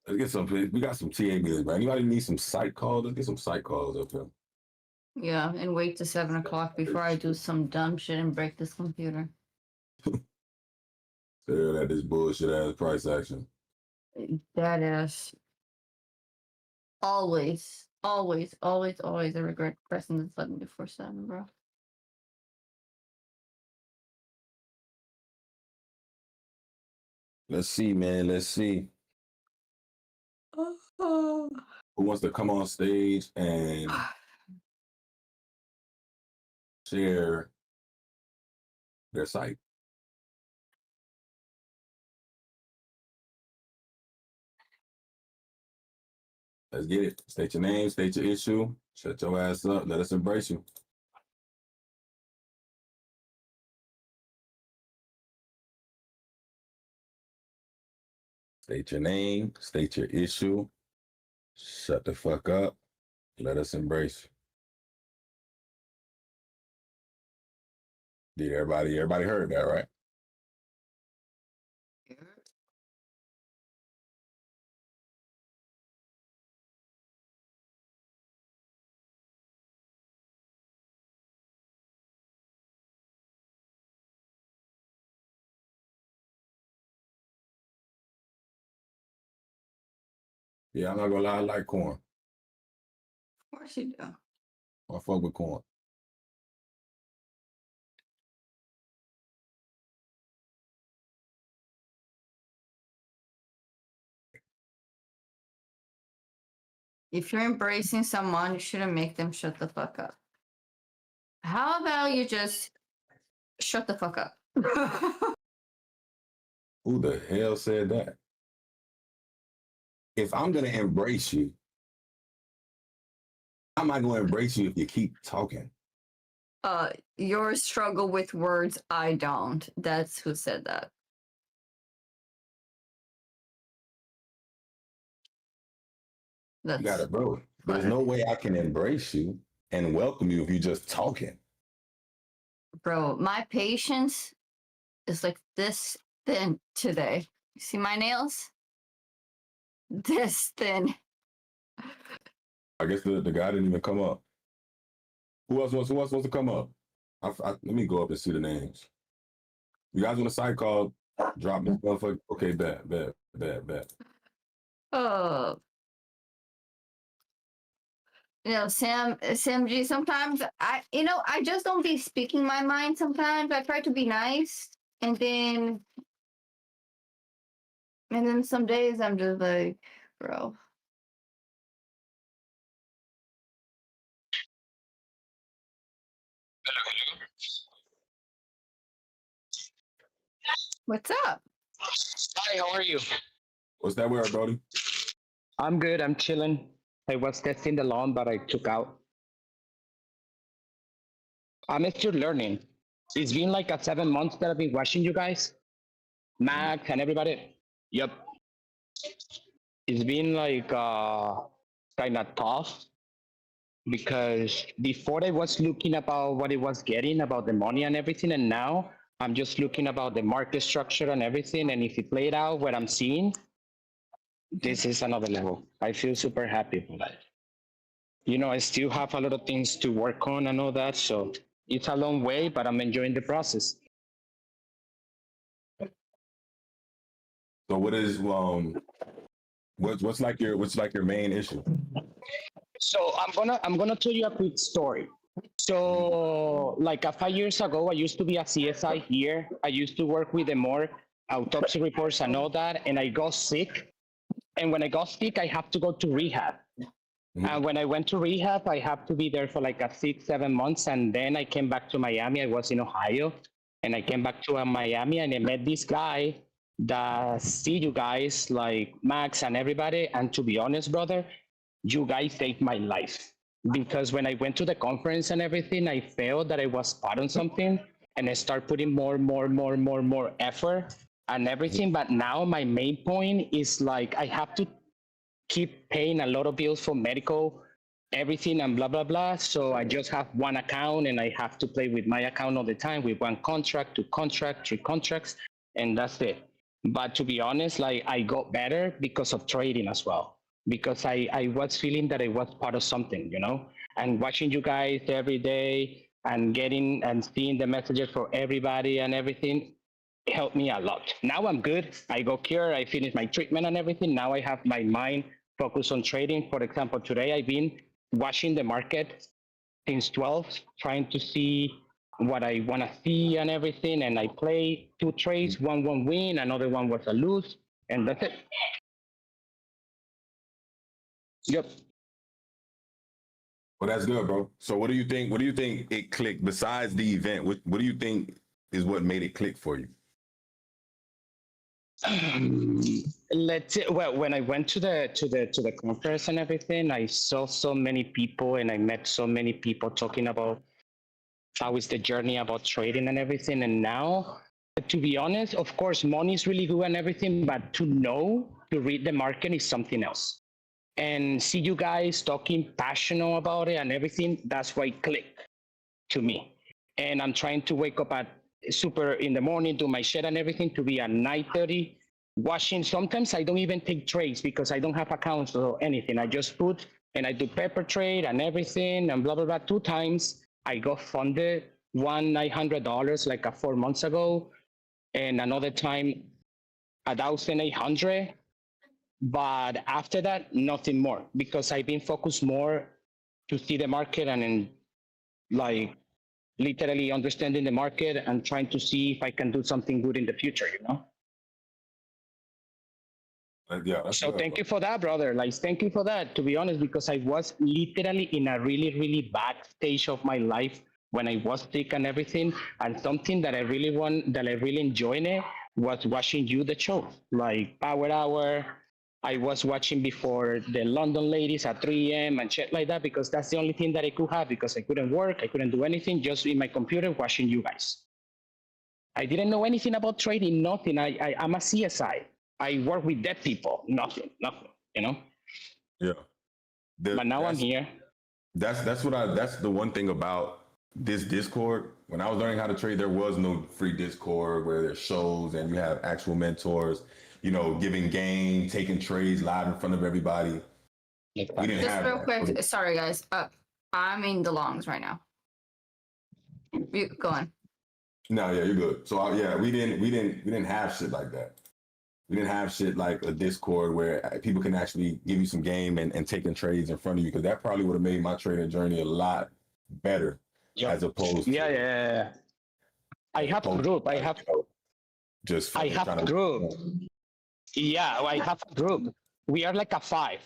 Let's get some. We got some TA meetings, man. Anybody need some site calls? Let's get some site calls up here. Yeah, and wait till 7 o'clock before I do some dumb shit and break this computer. Stare at this bullshit ass price action. That is always I regret pressing this button before 7, bro. Let's see, man. Let's see. Who wants to come on stage and share their site? Let's get it. State your name, state your issue. Shut your ass up. Let us embrace you. State your name, state your issue. Shut the fuck up. Let us embrace you. Did everybody heard that, right? Yeah, I'm not gonna lie, I like corn. Of course you do. I fuck with corn. If you're embracing someone, you shouldn't make them shut the fuck up. How about you just shut the fuck up? Who the hell said that? If I'm gonna embrace you, how am I gonna embrace you if you keep talking? Your struggle with words, I don't. That's who said that. You got That's it, bro. There's no way I can embrace you and welcome you if you're just talking. bro. My patience is like this thin today. You see my nails? This thin. I guess the guy didn't even come up. Who else wants to come up? Let me go up and see the names. You guys on the site called Drop This Motherfucker? Okay, bet. Oh. Sam G, sometimes I just don't be speaking my mind sometimes. I try to be nice and then some days I'm just like, bro. What's up? Hi, how are you? What's that word, Brody? I'm good. I'm chilling. I was testing the lawn, but I took out. I'm still learning. It's been like 7 months that I've been watching you guys, Max and everybody. Yep. It's been like kind of tough because before I was looking about what I was getting about the money and everything, and now I'm just looking about the market structure and everything. And if it played out what I'm seeing, this is another level. I feel super happy for that. You know, I still have a lot of things to work on and all that. So it's a long way, but I'm enjoying the process. So what is what's like your main issue? So I'm gonna tell you a quick story. So like 5 years ago, I used to be a CSI here. I used to work with the more autopsy reports and all that, and I got sick. And when I got sick, I have to go to rehab. And when I went to rehab, I have to be there for like 6-7 months. And then I came back to Miami. I was in Ohio. And I came back to Miami and I met this guy that see you guys like Max and everybody. And to be honest, brother, you guys saved my life. Because when I went to the conference and everything, I felt that I was part of something. And I start putting more effort and everything. But now my main point is like I have to keep paying a lot of bills for medical, everything and blah, blah, blah. So I just have one account and I have to play with my account all the time with one contract, 2 contracts, 3 contracts, and that's it. But to be honest, like I got better because of trading as well, because I was feeling that I was part of something, you know, and watching you guys every day and getting and seeing the messages for everybody and everything helped me a lot. Now I'm good. I go cure. I finish my treatment and everything. Now I have my mind focused on trading. For example, today I've been watching the market since 12, trying to see what I want to see and everything. And I play 2 trades, one win, another one was a lose, and that's it. Yep. Well, that's good, bro. So what do you think it clicked besides the event? What do you think is what made it click for you? Well, when I went to the conference and everything, I saw so many people and I met so many people talking about how is the journey about trading and everything. And now, to be honest, of course, money is really good and everything, but to read the market is something else. And see you guys talking passionate about it and everything, that's why it clicked to me. And I'm trying to wake up at super in the morning, do my shit and everything to be at 9:30 watching. Sometimes I don't even take trades because I don't have accounts or anything. I just put and I do paper trade and everything and blah, blah, blah. 2 times I got funded $900 like 4 months ago. And another time 1,800. But after that, nothing more, because I've been focused more to see the market and then like literally understanding the market and trying to see if I can do something good in the future, you know? Yeah, that's So good, thank bro. you for that, brother. Like, thank you for that, to be honest, because I was literally in a really, really bad stage of my life when I was sick and everything. And something that I really enjoy in it was watching you, the show, like Power Hour. I was watching before the London ladies at 3 a.m. and shit like that, because that's the only thing that I could have, because I couldn't work, I couldn't do anything, just in my computer watching you guys. I didn't know anything about trading, nothing. I'm a CSI. I work with dead people, nothing, you know? Yeah. But now I'm here. That's the one thing about this Discord. When I was learning how to trade, there was no free Discord where there's shows and you have actual mentors, you know, giving game, taking trades live in front of everybody. We didn't Just have real that. quick, sorry guys. I'm in the longs right now. Go on. No, yeah, you're good. So yeah, we didn't have shit like that. We didn't have shit like a Discord where people can actually give you some game and taking trades in front of you, because that probably would have made my trading journey a lot better, as opposed to Yeah. I have group. I have just I have group. Yeah, I have a group. We are like a 5.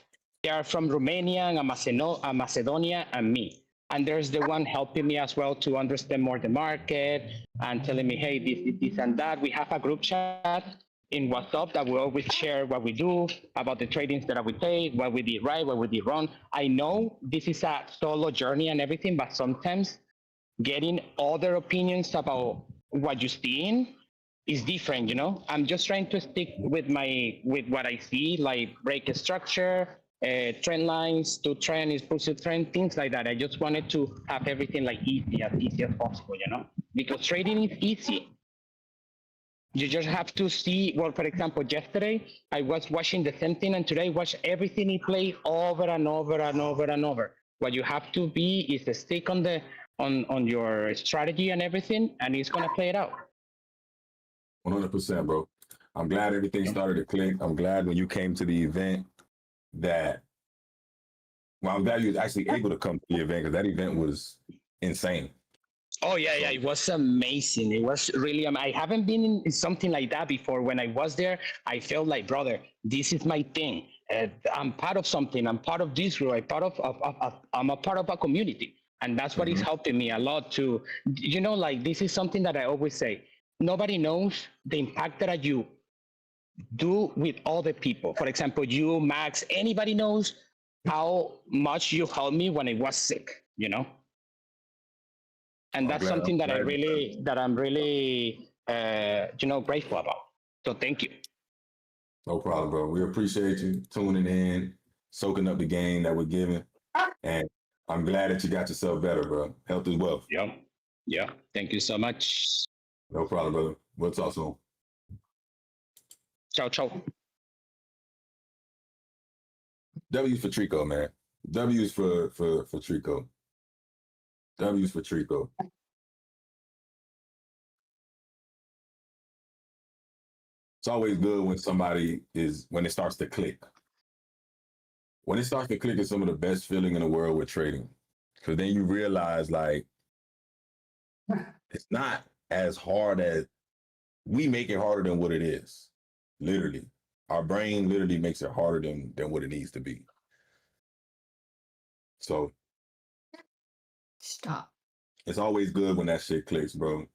They are from Romania, and Macedonia, and me. And there's the one helping me as well to understand more the market and telling me, hey, this, and that. We have a group chat in WhatsApp that we always share what we do, about the tradings that we take, what we did right, what we did wrong. I know this is a solo journey and everything, but sometimes getting other opinions about what you're seeing is different, you know? I'm just trying to stick with what I see, like break structure, trend lines, to trend is push trend, things like that. I just wanted to have everything like easy as possible, you know? Because trading is easy. You just have to see, well, for example, yesterday I was watching the same thing, and today I watch everything he play over and over and over and over. What you have to be is to stick on your strategy and everything, and it's gonna play it out. 100%, bro. I'm glad everything started to click. I'm glad when you came to the event I'm glad you was actually able to come to the event, because that event was insane. Oh yeah, it was amazing. It was really. I haven't been in something like that before. When I was there, I felt like, brother, this is my thing. I'm part of something. I'm part of this group. I'm a part of a community, and that's what is helping me a lot to, you know, like this is something that I always say. Nobody knows the impact that you do with other people. For example, you, Max, anybody knows how much you helped me when I was sick, you know? And that's something that I'm really, grateful about. So thank you. No problem, bro. We appreciate you tuning in, soaking up the game that we're giving. And I'm glad that you got yourself better, bro. Health is wealth. Yeah. Thank you so much. No problem, brother. We'll talk soon. Ciao. W's for Trico, man. W's for Trico. W's for Trico. It's always good when when it starts to click. When it starts to click is some of the best feeling in the world with trading. Because then you realize, like, it's not as hard as we make it harder than what it is. Literally. Our brain literally makes it harder than what it needs to be. So stop. It's always good when that shit clicks, bro.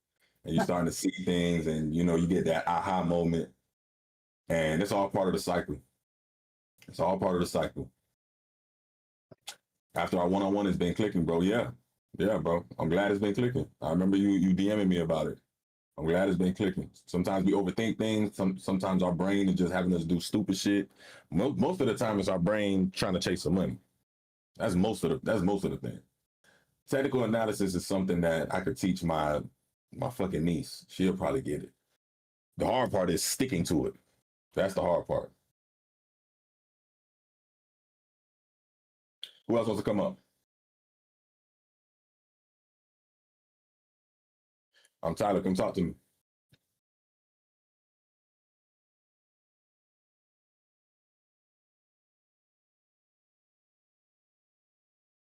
And you're starting to see things, and you know, you get that aha moment. And it's all part of the cycle. It's all part of the cycle. After our one-on-one has been clicking, bro. Yeah, bro. I'm glad it's been clicking. I remember you DMing me about it. I'm glad it's been clicking. Sometimes we overthink things. Sometimes our brain is just having us do stupid shit. Most of the time, it's our brain trying to chase some money. That's most of the thing. Technical analysis is something that I could teach my fucking niece. She'll probably get it. The hard part is sticking to it. That's the hard part. Who else wants to come up? I'm Tyler. Come talk to me.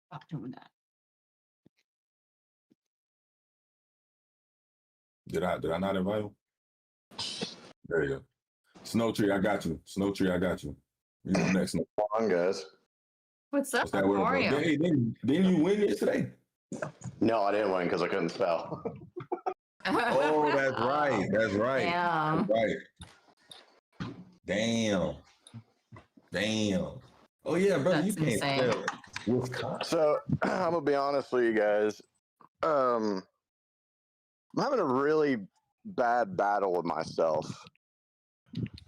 Stop doing that. Did I not invite him? There you go. Snow Tree, I got you. Snow Tree, I got you. You go next. Come on, guys. What's up? What's that How word? are you? Hey, didn't you win yesterday? No, I didn't win because I couldn't spell. Oh, that's right. That's right. Yeah. That's right. Damn. Oh yeah, brother, That's you can't insane. spell Wisconsin. So I'm gonna be honest with you guys. I'm having a really bad battle with myself.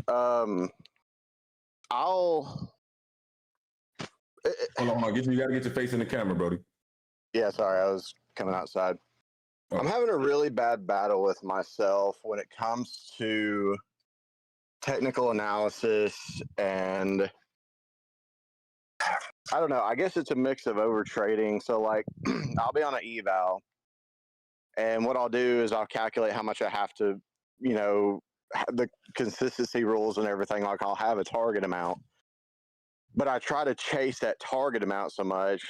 Hold on, you gotta get your face in the camera, Brody. Yeah, sorry, I was coming outside. Oh. I'm having a really bad battle with myself when it comes to technical analysis, and I don't know, I guess it's a mix of over trading. So like I'll be on an eval, and what I'll do is I'll calculate how much I have to, you know, the consistency rules and everything. Like I'll have a target amount, but I try to chase that target amount so much,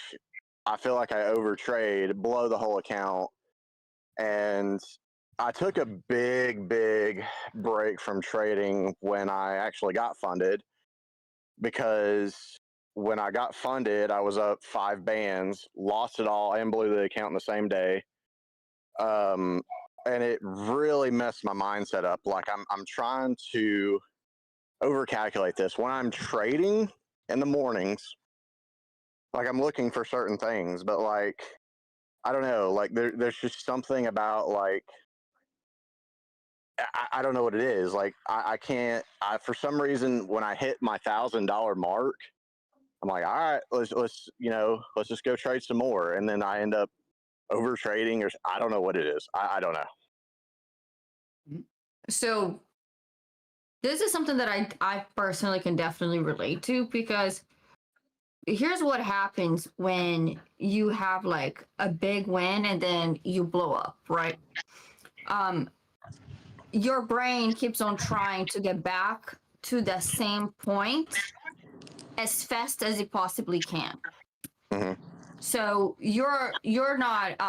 I feel like I overtrade, blow the whole account. And I took a big break from trading when I actually got funded, because when I got funded, I was up 5 bands, lost it all, and blew the account in the same day. And it really messed my mindset up. Like I'm trying to overcalculate this. When I'm trading in the mornings, like I'm looking for certain things, but like I don't know, like there's just something about like I don't know what it is. Like I can't. For some reason, when I hit my $1,000 mark, I'm like, all right, let's just go trade some more, and then I end up over trading, or I don't know what it is. I don't know. So this is something that I personally can definitely relate to, because here's what happens when you have like a big win and then you blow up, right? Your brain keeps on trying to get back to the same point as fast as it possibly can. Mm-hmm. So you're not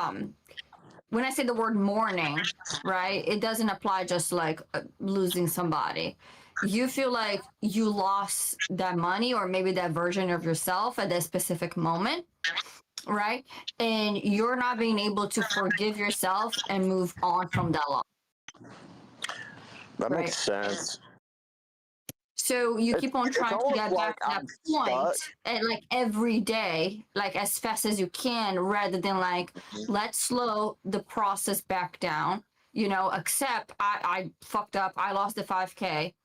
when I say the word mourning, right, it doesn't apply just like losing somebody. You feel like you lost that money or maybe that version of yourself at that specific moment, right? And you're not being able to forgive yourself and move on from that loss. That Right. makes sense. So you keep on trying to get back to that point, and like every day, like as fast as you can, rather than like, let's slow the process back down, you know, accept I fucked up, I lost the 5K,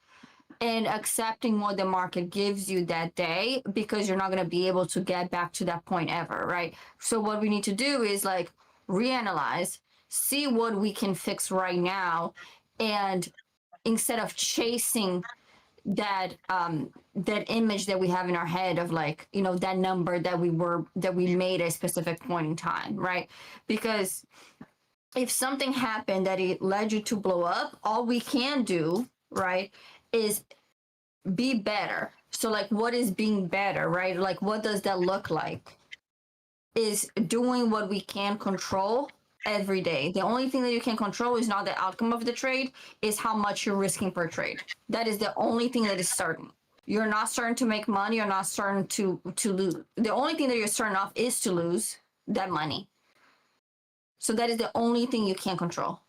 and accepting what the market gives you that day, because you're not going to be able to get back to that point ever, right? So what we need to do is like reanalyze, see what we can fix right now, and instead of chasing that that image that we have in our head of like, you know, that number that we made at a specific point in time, right? Because if something happened that it led you to blow up, all we can do, right, is be better. So like, what is being better, right? Like, what does that look like? Is doing what we can control every day. The only thing that you can control is not the outcome of the trade, is how much you're risking per trade. That is the only thing that is certain. You're not starting to make money. You're not starting to lose. The only thing that you're starting off is to lose that money. So that is the only thing you can't control,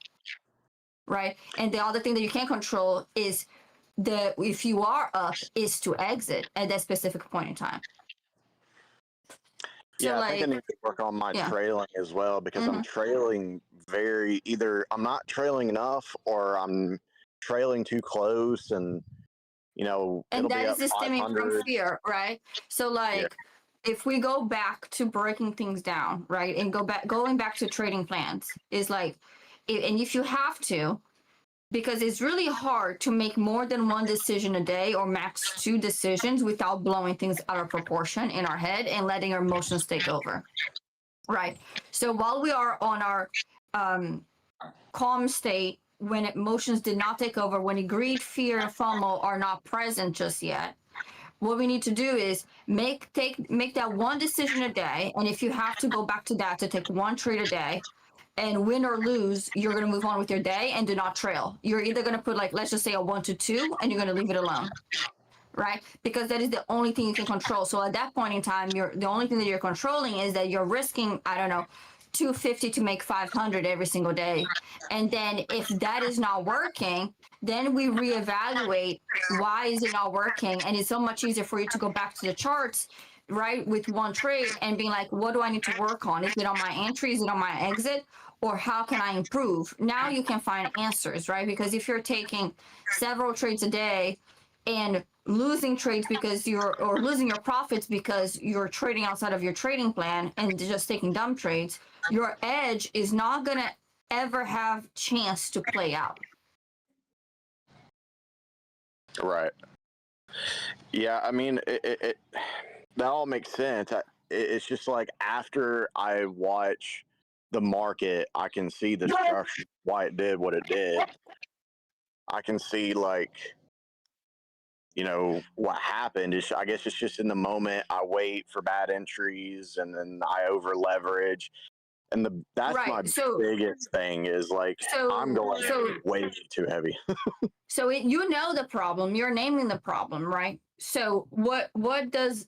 right? And the other thing that you can't control is if you are up, is to exit at that specific point in time. So Yeah, like, I think I need to work on my trailing as well, because I'm trailing either I'm not trailing enough or I'm trailing too close, and you know, and that is stemming from fear, right? So like, if we go back to breaking things down, right, and going back to trading plans is like, and if you have to, because it's really hard to make more than one decision a day or max 2 decisions without blowing things out of proportion in our head and letting our emotions take over, right? So while we are on our calm state, when emotions did not take over, when greed, fear, and FOMO are not present just yet, what we need to do is make that one decision a day. And if you have to go back to that to take one trade a day and win or lose, you're going to move on with your day and do not trail. You're either going to put like, let's just say a 1 to 2, and you're going to leave it alone. Right? Because that is the only thing you can control. So at that point in time, the only thing that you're controlling is that you're risking, I don't know, 250 to make 500 every single day. And then if that is not working, then we reevaluate why is it not working. And it's so much easier for you to go back to the charts, right, with one trade and being like, what do I need to work on? Is it on my entry? Is it on my exit? Or how can I improve? Now you can find answers, right? Because if you're taking several trades a day and losing trades because or losing your profits because you're trading outside of your trading plan and just taking dumb trades, your edge is not going to ever have chance to play out. Right. Yeah, I mean, that all makes sense. It's just like after I watch the market, I can see the structure, why it did what it did. I can see, like, you know, what happened is, I guess it's just in the moment I wait for bad entries and then I over leverage. And that's Right. my biggest thing is like, I'm going way too heavy. So you know the problem, you're naming the problem, right? So what does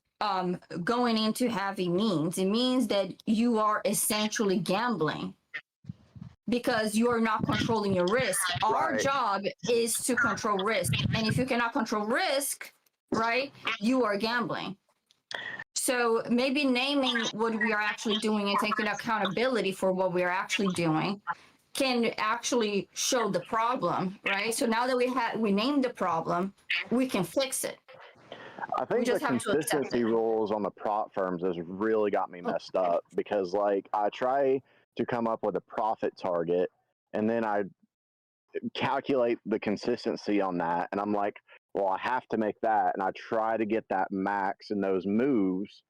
going into heavy means? It means that you are essentially gambling because you are not controlling your risk. Our job is to control risk. And if you cannot control risk, right, you are gambling. So maybe naming what we are actually doing and taking accountability for what we are actually doing can actually show the problem, right? So now that we named the problem, we can fix it. I think the consistency rules on the prop firms has really got me messed up because, like, I try to come up with a profit target and then I calculate the consistency on that, and I'm like, well, I have to make that, and I try to get that max in those moves.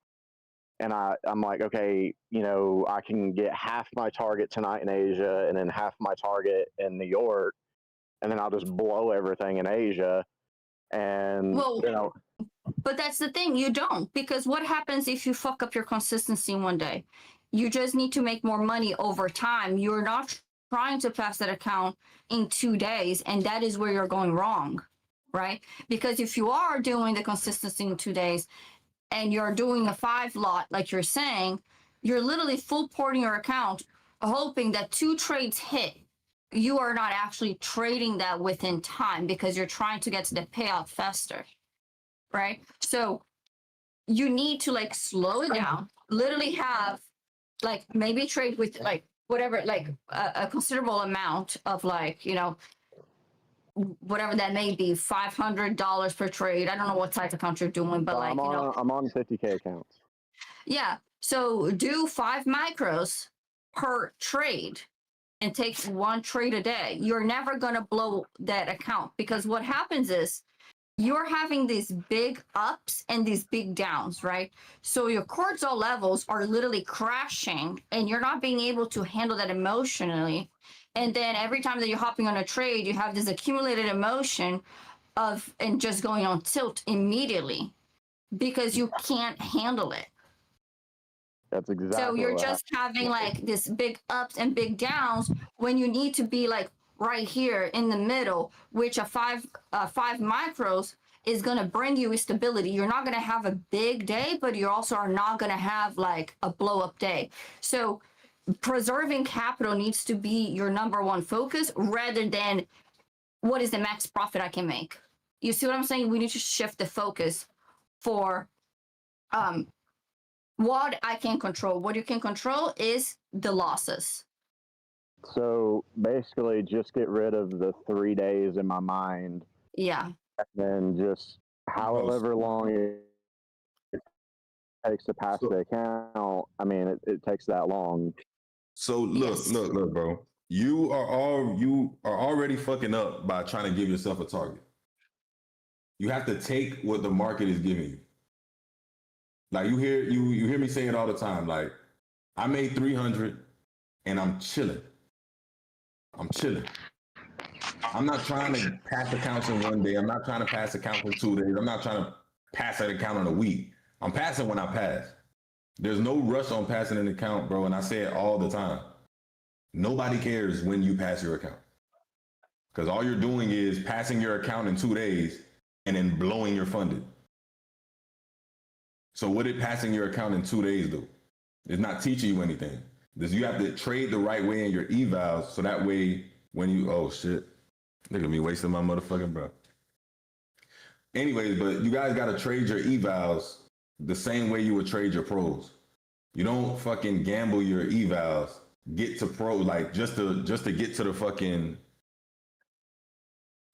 And I'm like, okay, you know, I can get half my target tonight in Asia and then half my target in New York, and then I'll just blow everything in Asia. And, you know. But that's the thing, you don't, because what happens if you fuck up your consistency one day? You just need to make more money over time. You're not trying to pass that account in 2 days, and that is where you're going wrong, right? Because if you are doing the consistency in 2 days, and you're doing a 5 lot, like you're saying, you're literally full porting your account, hoping that 2 trades hit. You are not actually trading that within time because you're trying to get to the payout faster, right? So you need to like slow it down, literally have like maybe trade with like whatever, like a considerable amount of like, you know, whatever that may be, $500 per trade. I don't know what size account you're doing, but like, I'm on 50K accounts. Yeah. So do 5 micros per trade and take 1 trade a day. You're never going to blow that account because what happens is you're having these big ups and these big downs, right? So your cortisol levels are literally crashing and you're not being able to handle that emotionally. And then every time that you're hopping on a trade, you have this accumulated emotion and just going on tilt immediately because you can't handle it. That's exactly. So you're just having like this big ups and big downs when you need to be like right here in the middle, which a 5 micros is going to bring you stability. You're not going to have a big day, but you also are not going to have like a blow up day. So preserving capital needs to be your number one focus rather than what is the max profit I can make. You see what I'm saying? We need to shift the focus for what I can control. What you can control is the losses. So basically just get rid of the 3 days in my mind. Yeah. And then just however long it takes to pass the account. I mean, it takes that long. So look, bro. You are already fucking up by trying to give yourself a target. You have to take what the market is giving you. Like you hear me say it all the time. Like I made 300 and I'm chilling. I'm not trying to pass accounts in 1 day. I'm not trying to pass accounts in 2 days. I'm not trying to pass an account in a week. I'm passing when I pass. There's no rush on passing an account, bro. And I say it all the time. Nobody cares when you pass your account. Because all you're doing is passing your account in 2 days and then blowing your funded. So what did passing your account in 2 days do? It's not teaching you anything. You have to trade the right way in your evals, so that way when you, oh shit, look at me wasting my motherfucking breath. Anyways, but you guys got to trade your evals the same way you would trade your pros. You don't fucking gamble your evals, get to pro, like just to get to the fucking,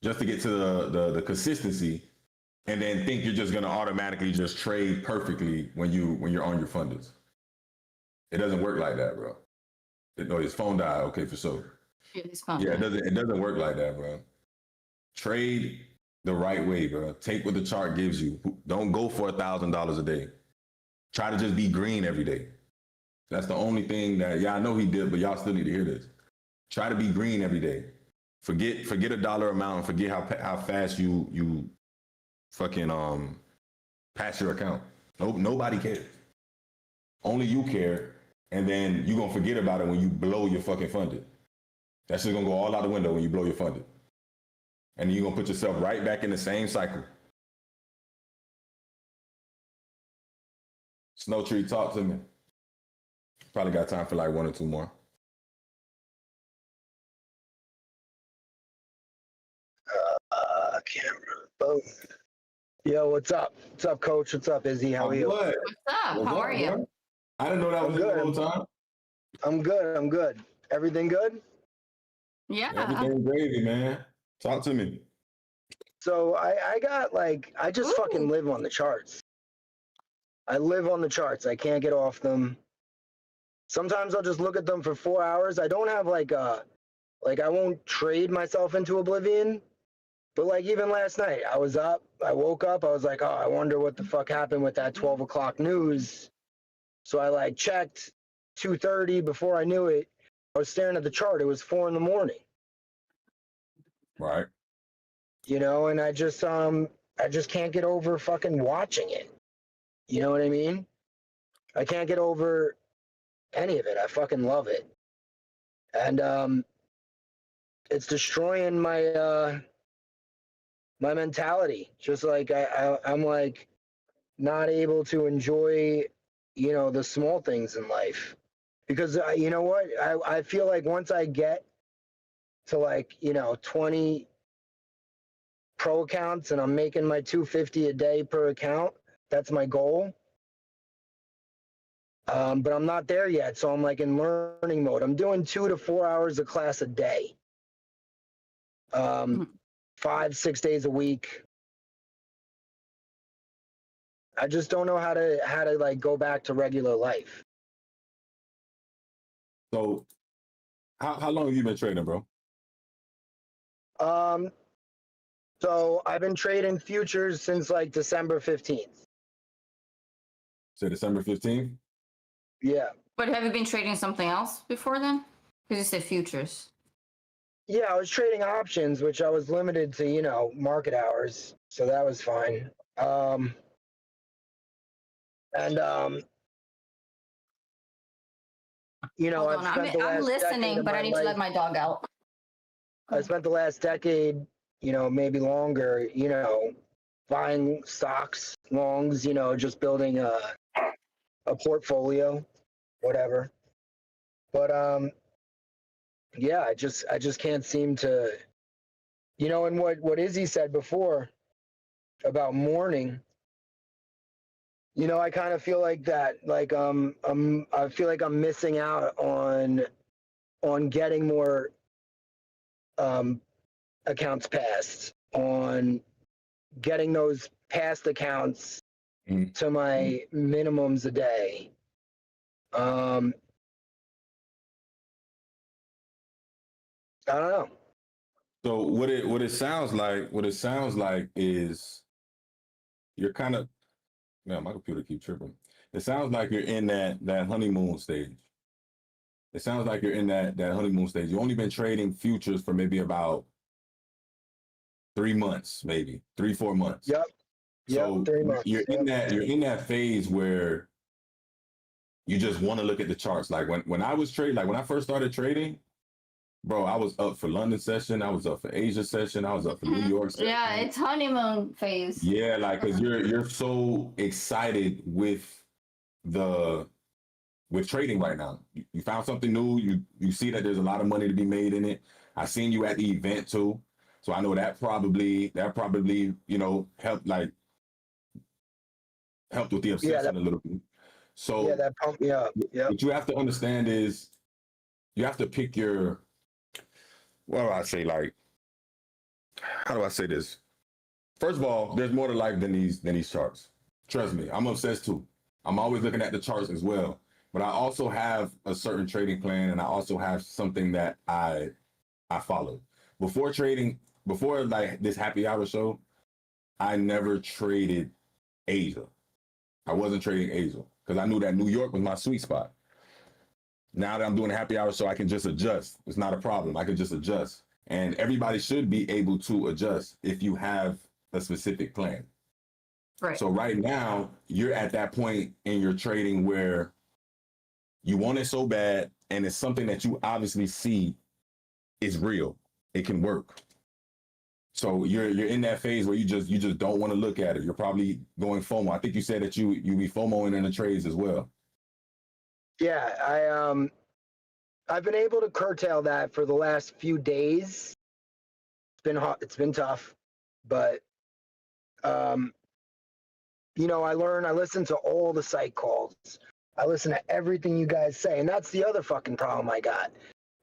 just to get to the consistency, and then think you're just gonna automatically just trade perfectly when you're on your funders. It doesn't work like that, bro. No, his phone died. Okay, for sure. Yeah, it doesn't work like that, bro. Trade the right way, bro. Take what the chart gives you. Don't go for $1,000 a day. Try to just be green every day. That's the only thing that, yeah, I know he did, but y'all still need to hear this. Try to be green every day. Forget a dollar amount and forget how fast you fucking pass your account. Nobody cares. Only you care, and then you're gonna forget about it when you blow your fucking funded. That's just gonna go all out the window when you blow your funded. And you're gonna put yourself right back in the same cycle. Snow Tree, talk to me. Probably got time for like 1 or 2 more. Camera. Boom. Yo, what's up? What's up, Coach? What's up, Izzy? How are you? What's up? How are you? Bro? I didn't know that was the whole time. I'm good. Everything good? Yeah. Everything gravy, man. Talk to me. So I got like, I just fucking live on the charts. I live on the charts. I can't get off them. Sometimes I'll just look at them for 4 hours. I don't have like I won't trade myself into oblivion. But like even last night, I woke up, I was like, oh, I wonder what the fuck happened with that 12 o'clock news. So I like checked 2:30. Before I knew it, I was staring at the chart. It was 4 a.m. Right. You know, and I just can't get over fucking watching it. You know what I mean? I can't get over any of it. I fucking love it. And it's destroying my my mentality. Just like I'm like not able to enjoy, you know, the small things in life. Because you know what? I feel like once I get to like, you know, 20 pro accounts and I'm making my $250 a day per account, that's my goal. But I'm not there yet. So I'm like in learning mode. I'm doing 2 to 4 hours of class a day. 5-6 days a week. I just don't know how to like go back to regular life. So how long have you been trading, bro? So I've been trading futures since like December 15th. So December 15th? Yeah. But have you been trading something else before then? Because you said futures. Yeah, I was trading options, which I was limited to, you know, market hours. So that was fine. You know, Hold on. I'm listening, but I need to let my dog out. I spent the last decade, you know, maybe longer, you know, buying stocks, longs, you know, just building a portfolio, whatever. But yeah, I just can't seem to, you know, and what Izzy said before about mourning, you know, I kind of feel like that, like I feel like I'm missing out on getting more accounts passed, on getting those past accounts to my minimums a day. I don't know. So what it sounds like is you're kind of, man, my computer keeps tripping. It sounds like you're in that honeymoon stage. It sounds like you're in that honeymoon stage. You've only been trading futures for maybe about 3 months, maybe 3-4 months. Yep. So 3 months. you're in that phase where you just want to look at the charts. Like when I was trading, like when I first started trading, bro, I was up for London session, I was up for Asia session, I was up for New York session. Yeah, it's honeymoon phase. Yeah, like because you're so excited with trading right now. You found something new. You see that there's a lot of money to be made in it. I seen you at the event too, so I know that probably helped with the obsession a little bit. So yeah, that pumped me up. Yeah. What you have to understand is you have to pick your. What do I say? Like, how do I say this? First of all, there's more to life than these charts. Trust me, I'm obsessed too. I'm always looking at the charts as well. But I also have a certain trading plan, and I also have something that I follow. Before like this happy hour show, I never traded Asia. I wasn't trading Asia because I knew that New York was my sweet spot. Now that I'm doing a happy hour show, I can just adjust. It's not a problem. I can just adjust. And everybody should be able to adjust if you have a specific plan. Right. So right now, you're at that point in your trading where you want it so bad, and it's something that you obviously see is real. It can work. So you're in that phase where you just don't want to look at it. You're probably going FOMO. I think you said that you be FOMOing in the trades as well. Yeah, I've been able to curtail that for the last few days. It's been hot. It's been tough, but I listen to all the site calls. I listen to everything you guys say, and that's the other fucking problem I got.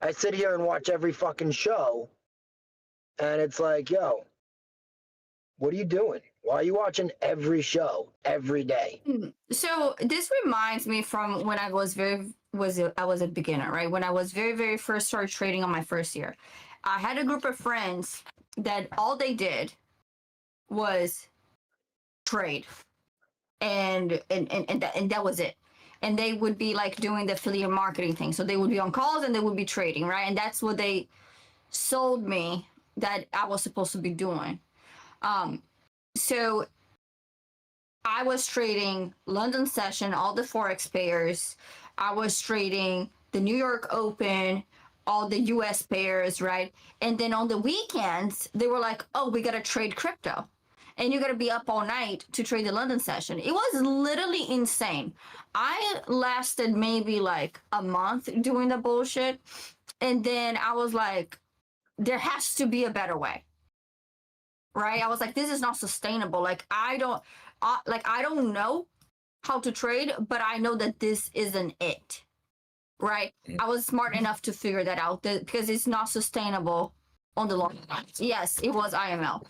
I sit here and watch every fucking show, and it's like, yo, what are you doing? Why are you watching every show every day? So this reminds me from when I was a beginner, right? When I was very, very first started trading on my first year. I had a group of friends that all they did was trade. And that was it. And they would be like doing the affiliate marketing thing. So they would be on calls and they would be trading, right? And that's what they sold me that I was supposed to be doing. So I was trading London session, all the Forex pairs. I was trading the New York Open, all the US pairs, right? And then on the weekends, they were like, oh, we got to trade crypto. And you got to be up all night to trade the London session. It was literally insane. I lasted maybe like a month doing the bullshit. And then I was like, there has to be a better way. Right? I was like, this is not sustainable. Like, I don't know how to trade, but I know that this isn't it. Right? I was smart enough to figure that out because it's not sustainable on the long run. Yes, it was IML.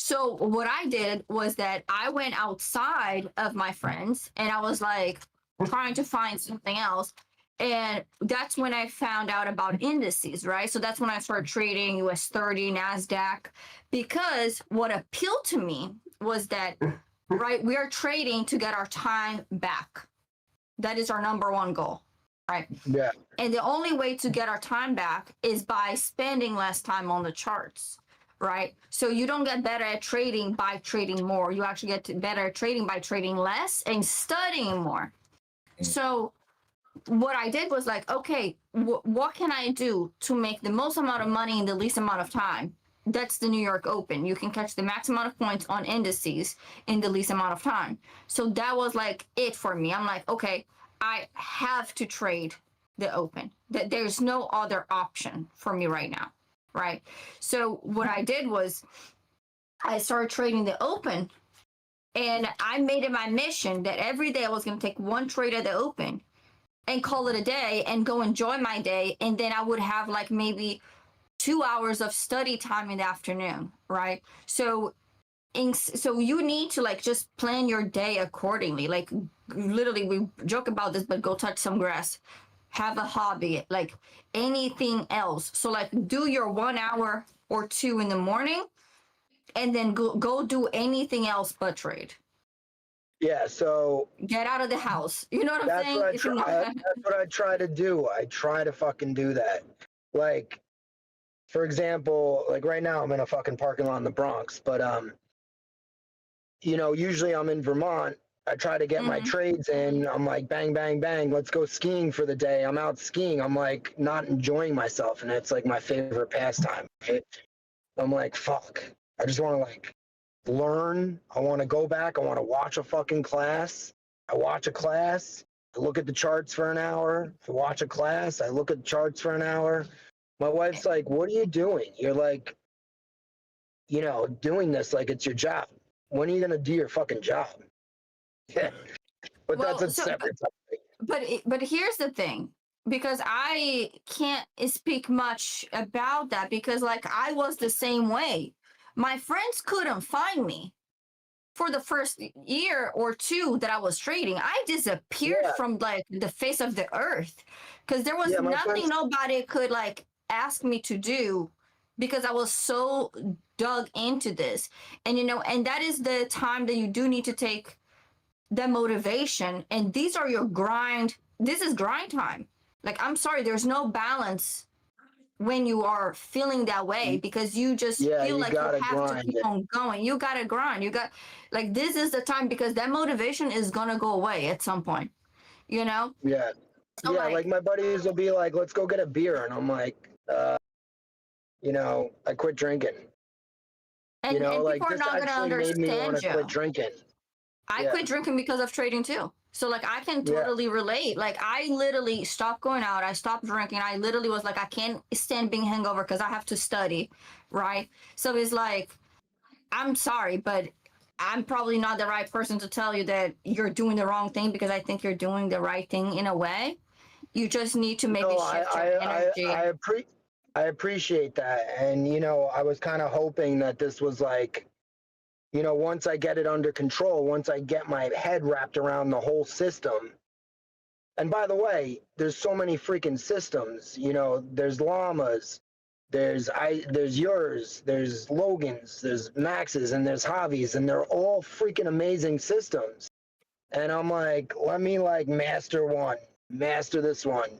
So what I did was that I went outside of my friends and I was like trying to find something else. And that's when I found out about indices, right? So that's when I started trading US 30, NASDAQ, because what appealed to me was that, right, we are trading to get our time back. That is our number one goal, right? Yeah. And the only way to get our time back is by spending less time on the charts, right? So you don't get better at trading by trading more. You actually get better at trading by trading less and studying more. So what I did was like, okay, what can I do to make the most amount of money in the least amount of time? That's the New York Open. You can catch the max amount of points on indices in the least amount of time. So that was like it for me. I'm like, okay, I have to trade the Open. There's no other option for me right now, right? So what I did was I started trading the Open, and I made it my mission that every day I was going to take one trade at the Open and call it a day and go enjoy my day. And then I would have like maybe 2 hours of study time in the afternoon, right? So you need to like just plan your day accordingly. Like literally we joke about this, but go touch some grass, have a hobby, like anything else. So like do your 1 hour or 2 in the morning and then go do anything else but trade. Yeah, so get out of the house. You know what I'm saying? That's what I try to do. I try to fucking do that. Like, for example, like right now I'm in a fucking parking lot in the Bronx, but usually I'm in Vermont. I try to get my trades in. I'm like, bang, bang, bang. Let's go skiing for the day. I'm out skiing. I'm like not enjoying myself. And it's like my favorite pastime. Right? I'm like, fuck. I just want to like learn. I want to go back. I want to watch a fucking class. I watch a class. I look at the charts for an hour. I watch a class. I look at the charts for an hour. My wife's like, what are you doing? You're like, doing this like it's your job. When are you going to do your fucking job? Yeah, but Well, that's a separate topic. But here's the thing, because I can't speak much about that, because like I was the same way. My friends couldn't find me for the first year or two that I was trading. I disappeared from like the face of the earth, because there was nothing nobody could like ask me to do, because I was so dug into this. And and that is the time that you do need to take the motivation, and these are your grind. This is grind time. Like, I'm sorry, there's no balance when you are feeling that way, because you just feel like you have to keep on going. You gotta grind. You got, like, this is the time, because that motivation is gonna go away at some point, Yeah. So, yeah, like my buddies will be like, let's go get a beer. And I'm like, I quit drinking. and like people are this not gonna actually made me want understand to you. quit drinking. I quit drinking because of trading too. So like I can totally relate. Like I literally stopped going out. I stopped drinking. I literally was like, I can't stand being hungover because I have to study, right? So it's like, I'm sorry, but I'm probably not the right person to tell you that you're doing the wrong thing, because I think you're doing the right thing in a way. You just need to maybe shift your energy. I appreciate that. And, I was kind of hoping that this was like, once I get it under control, once I get my head wrapped around the whole system. And by the way, there's so many freaking systems. There's Lamas, there's yours, there's Logan's, there's Max's, and there's Javi's, and they're all freaking amazing systems. And I'm like, let me like master one, master this one,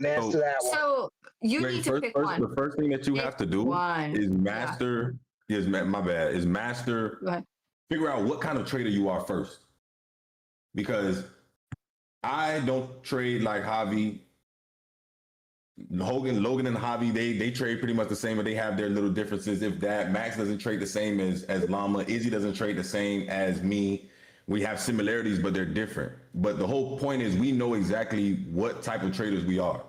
master that one. So you need to pick one. The first thing that you have to do is master. Is master. Figure out what kind of trader you are first, because I don't trade like Javi. Logan and Javi, they trade pretty much the same, but they have their little differences. If that, Max doesn't trade the same as Lama. Izzy doesn't trade the same as me. We have similarities, but they're different. But the whole point is we know exactly what type of traders we are.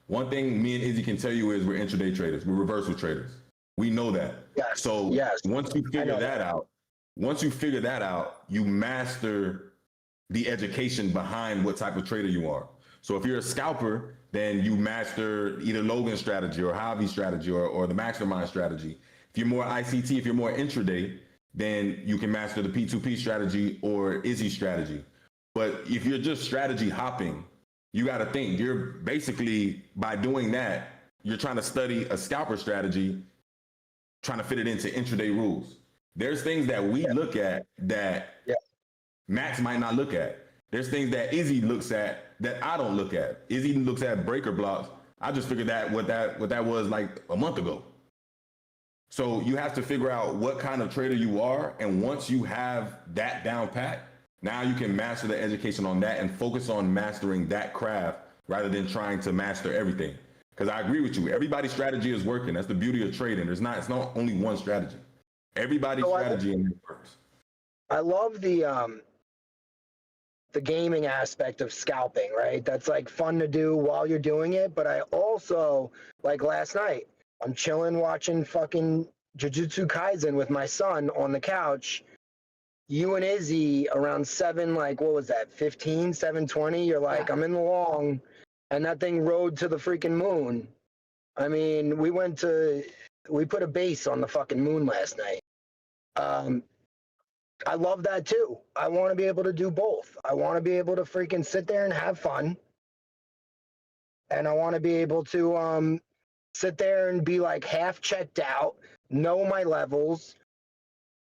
One thing me and Izzy can tell you is we're intraday traders. We're reversal traders. We know that. So once you figure that out, you master the education behind what type of trader you are. So if you're a scalper, then you master either Logan's strategy or Javi's strategy or the mastermind strategy. If you're more ICT, if you're more intraday, then you can master the P2P strategy or Izzy's strategy. But if you're just strategy hopping, you got to think you're basically, by doing that, you're trying to study a scalper strategy, trying to fit it into intraday rules. There's things that we look at that Max might not look at. There's things that Izzy looks at that I don't look at. Izzy looks at breaker blocks. I just figured that what that was like a month ago. So you have to figure out what kind of trader you are. And once you have that down pat, now you can master the education on that and focus on mastering that craft rather than trying to master everything. Because I agree with you. Everybody's strategy is working. That's the beauty of trading. It's not only one strategy. Everybody's strategy works. I love the gaming aspect of scalping, right? That's like fun to do while you're doing it. But I also, like last night, I'm chilling watching fucking Jujutsu Kaisen with my son on the couch. You and Izzy around 7:20, you're like, I'm in the long, and that thing rode to the freaking moon. I mean, we put a base on the fucking moon last night. I love that too. I want to be able to do both. I want to be able to freaking sit there and have fun. And I want to be able to sit there and be like half checked out, know my levels.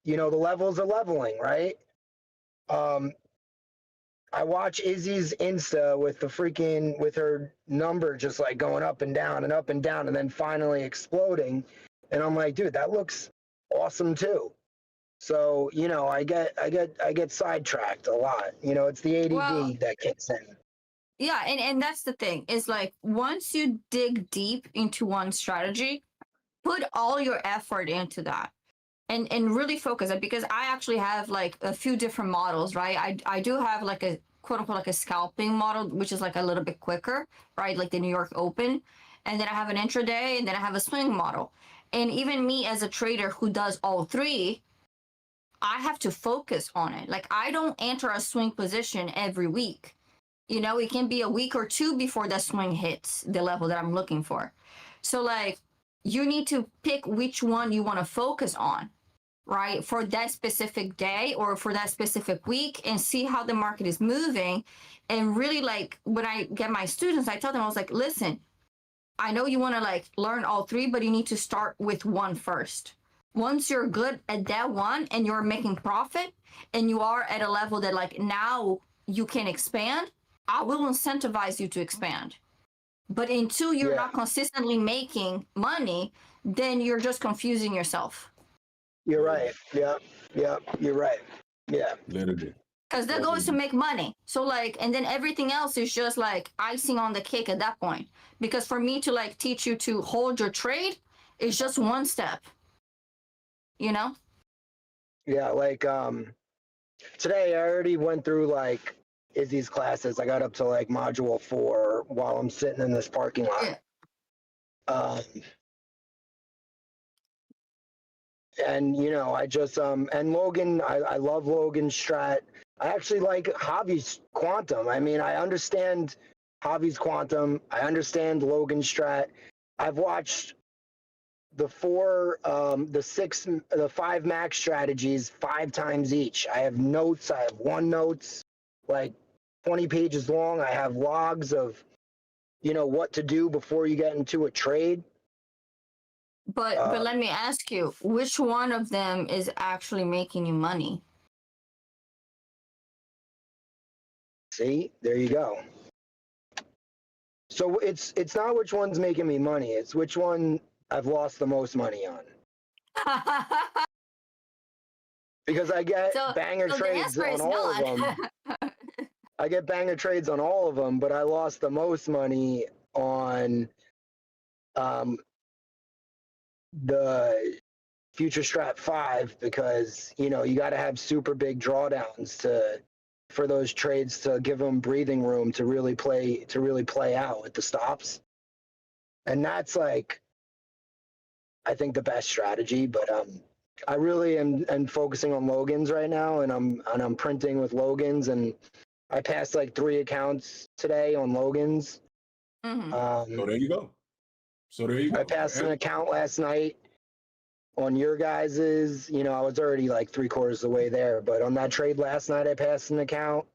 The levels are leveling, right? I watch Izzy's Insta with her number just like going up and down and then finally exploding. And I'm like, dude, that looks awesome too. So, you know, I get sidetracked a lot. You know, it's the ADD Well, that kicks in. yeah, and that's the thing. Is like once you dig deep into one strategy, put all your effort into that. And really focus it, because I actually have like a few different models, right? I do have like a quote unquote like a scalping model, which is like a little bit quicker, right? Like the New York Open. And then I have an intraday, and then I have a swing model. And even me as a trader who does all three, I have to focus on it. Like I don't enter a swing position every week. You know, it can be a week or two before that swing hits the level that I'm looking for. So like you need to pick which one you want to focus on, right, for that specific day or for that specific week, and see how the market is moving. And really, like when I get my students, I tell them, I was like, listen, I know you want to like learn all three, but you need to start with one first. Once you're good at that one and you're making profit and you are at a level that like now you can expand, I will incentivize you to expand. But until you're not consistently making money, then you're just confusing yourself. You're right. Yeah. Yeah. You're right. Yeah. Literally. Because the goal is to make money. So like, and then everything else is just like icing on the cake at that point. Because for me to like teach you to hold your trade is just one step. You know? Yeah. Like today I already went through like Izzy's classes. I got up to like module 4 while I'm sitting in this parking lot. Yeah. And you know, I just and Logan, I love Logan's strat. I actually like Javi's quantum. I mean, I understand Javi's quantum. I understand Logan's strat. I've watched the 5 max strategies 5 times each. I have notes. I have OneNotes, like 20 pages long. I have logs of, you know, what to do before you get into a trade. But let me ask you, which one of them is actually making you money? See, there you go. So it's not which one's making me money. It's which one I've lost the most money on. Because I get banger trades on all of them. I get banger trades on all of them, but I lost the most money on the Future Strat 5, because you know you got to have super big drawdowns for those trades to give them breathing room to really play out with the stops. And that's like, I think, the best strategy. But I really am focusing on Logan's right now, and I'm printing with Logan's, and I passed like 3 accounts today on Logan's. Mm-hmm. So there you go. I passed an account last night on your guys's. You know, I was already like 3/4 of the way there, but on that trade last night, I passed an account.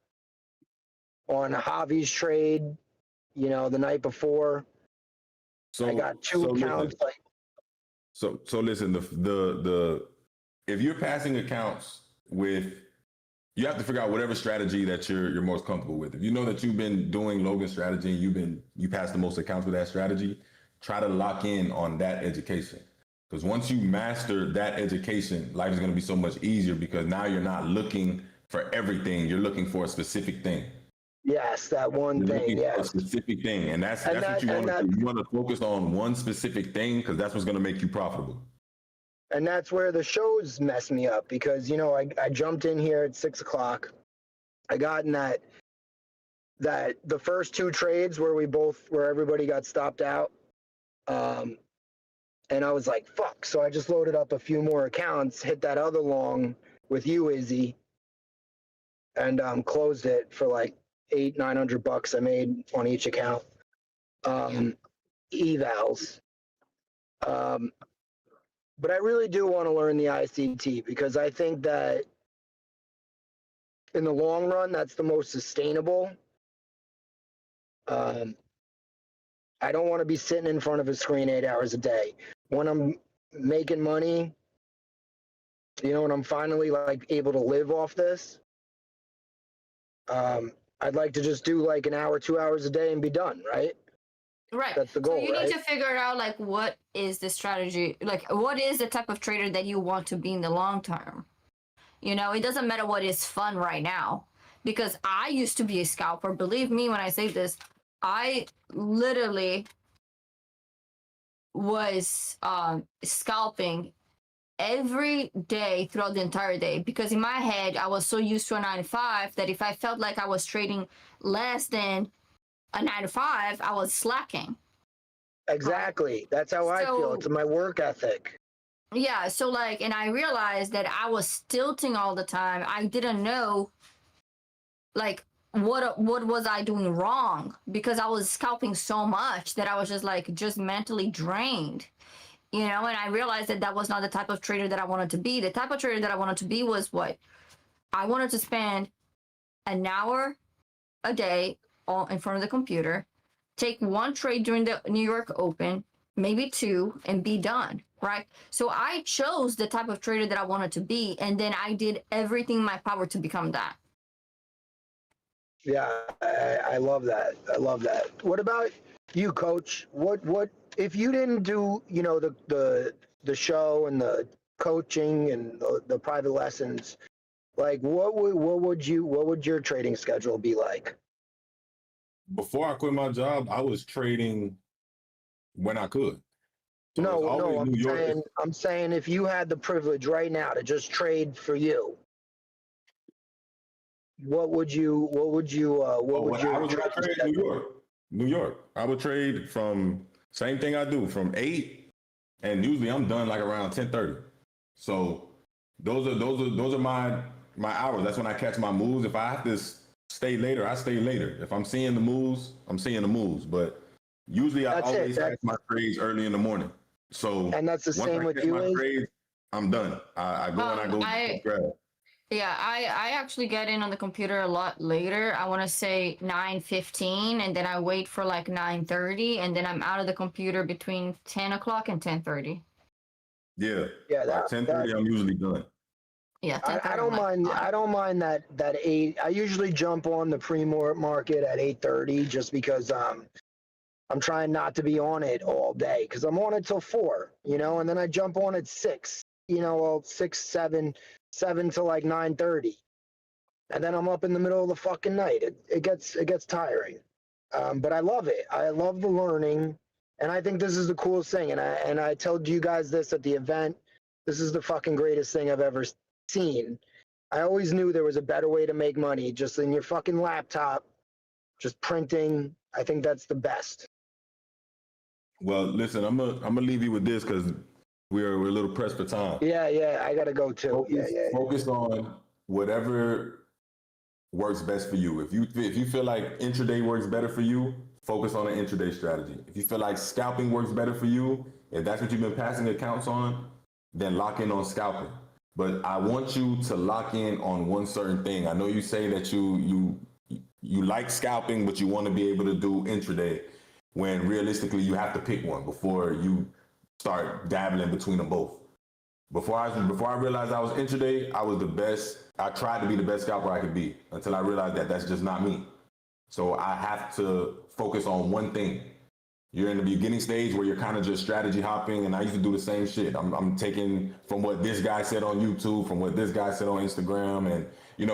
On Javi's trade, you know, the night before, I got 2 accounts. So listen, the if you're passing accounts with, you have to figure out whatever strategy that you're most comfortable with. If you know that you've been doing Logan's strategy and you pass the most accounts with that strategy, try to lock in on that education. Because once you master that education, life is going to be so much easier, because now you're not looking for everything. You're looking for a specific thing. Yes, that one thing. Yeah, a specific thing, and that's what you want to do. You want to focus on one specific thing, because that's what's going to make you profitable. And that's where the shows mess me up, because you know I jumped in here at 6 o'clock. I got in that the first 2 trades where everybody got stopped out, and I was like, fuck. So I just loaded up a few more accounts, hit that other long with you, Izzy, and closed it for like $800-900 I made on each account. Evals. But I really do want to learn the ICT, because I think that in the long run, that's the most sustainable. I don't want to be sitting in front of a screen 8 hours a day. When I'm making money, you know, and I'm finally like able to live off this, I'd like to just do like an hour, 2 hours a day and be done, right? Right. That's the goal. So you need to figure out like what is the strategy, like what is the type of trader that you want to be in the long term. You know, it doesn't matter what is fun right now. Because I used to be a scalper. Believe me when I say this, I literally was scalping every day throughout the entire day, because in my head I was so used to a 9 to 5 that if I felt like I was trading less than a 9 to 5, I was slacking. Exactly. That's how I feel. It's my work ethic. Yeah, so like, and I realized that I was tilting all the time. I didn't know, like, what was I doing wrong, because I was scalping so much that I was just mentally drained, you know. And I realized that that was not the type of trader that I wanted to be. The type of trader that I wanted to be was what I wanted to spend an hour a day in front of the computer, take one trade during the New York Open, maybe two, and be done, right? So I chose the type of trader that I wanted to be, and then I did everything in my power to become that. Yeah, I love that. I love that. What about you, Coach? What if you didn't do, you know, the show and the coaching and the private lessons? Like, what would your trading schedule be like? Before I quit my job, I was trading when I could. So No, I'm saying if you had the privilege right now to just trade for you, what would your trade New York. I would trade from same thing I do from 8, and usually I'm done like around 10:30. So those are my hours. That's when I catch my moves. If I have to stay later, I stay later. If I'm seeing the moves, I'm seeing the moves. But usually I always catch my trades early in the morning. So and that's the same with you. Trades, I'm done. I go and I go grab. Yeah, I actually get in on the computer a lot later. I want to say 9:15, and then I wait for like 9:30, and then I'm out of the computer between 10 o'clock and 10:30. Yeah. By 10:30, I'm usually done. Yeah, I don't mind. I don't mind that 8. I usually jump on the pre-market at 8:30 just because I'm trying not to be on it all day, because I'm on it till 4, you know, and then I jump on at 6, you know, well, 6, 7 to like 9:30, and then I'm up in the middle of the fucking night. It gets tiring, but I love it. I love the learning, and I think this is the coolest thing. And I told you guys this at the event. This is the fucking greatest thing I've ever seen. I always knew there was a better way to make money, just in your fucking laptop, just printing. I think that's the best. Well, listen, I'm gonna leave you with this because we're a little pressed for time. Yeah, I gotta go too. Focus on whatever works best for you. If you feel like intraday works better for you, focus on an intraday strategy. If you feel like scalping works better for you, if that's what you've been passing accounts on, then lock in on scalping. But I want you to lock in on one certain thing. I know you say that you like scalping, but you want to be able to do intraday, when realistically you have to pick one before you start dabbling between them both. Before I realized I was intraday, I was the best. I tried to be the best scalper I could be until I realized that that's just not me. So I have to focus on one thing. You're in the beginning stage where you're kind of just strategy hopping, and I used to do the same shit. I'm taking from what this guy said on YouTube, from what this guy said on Instagram, and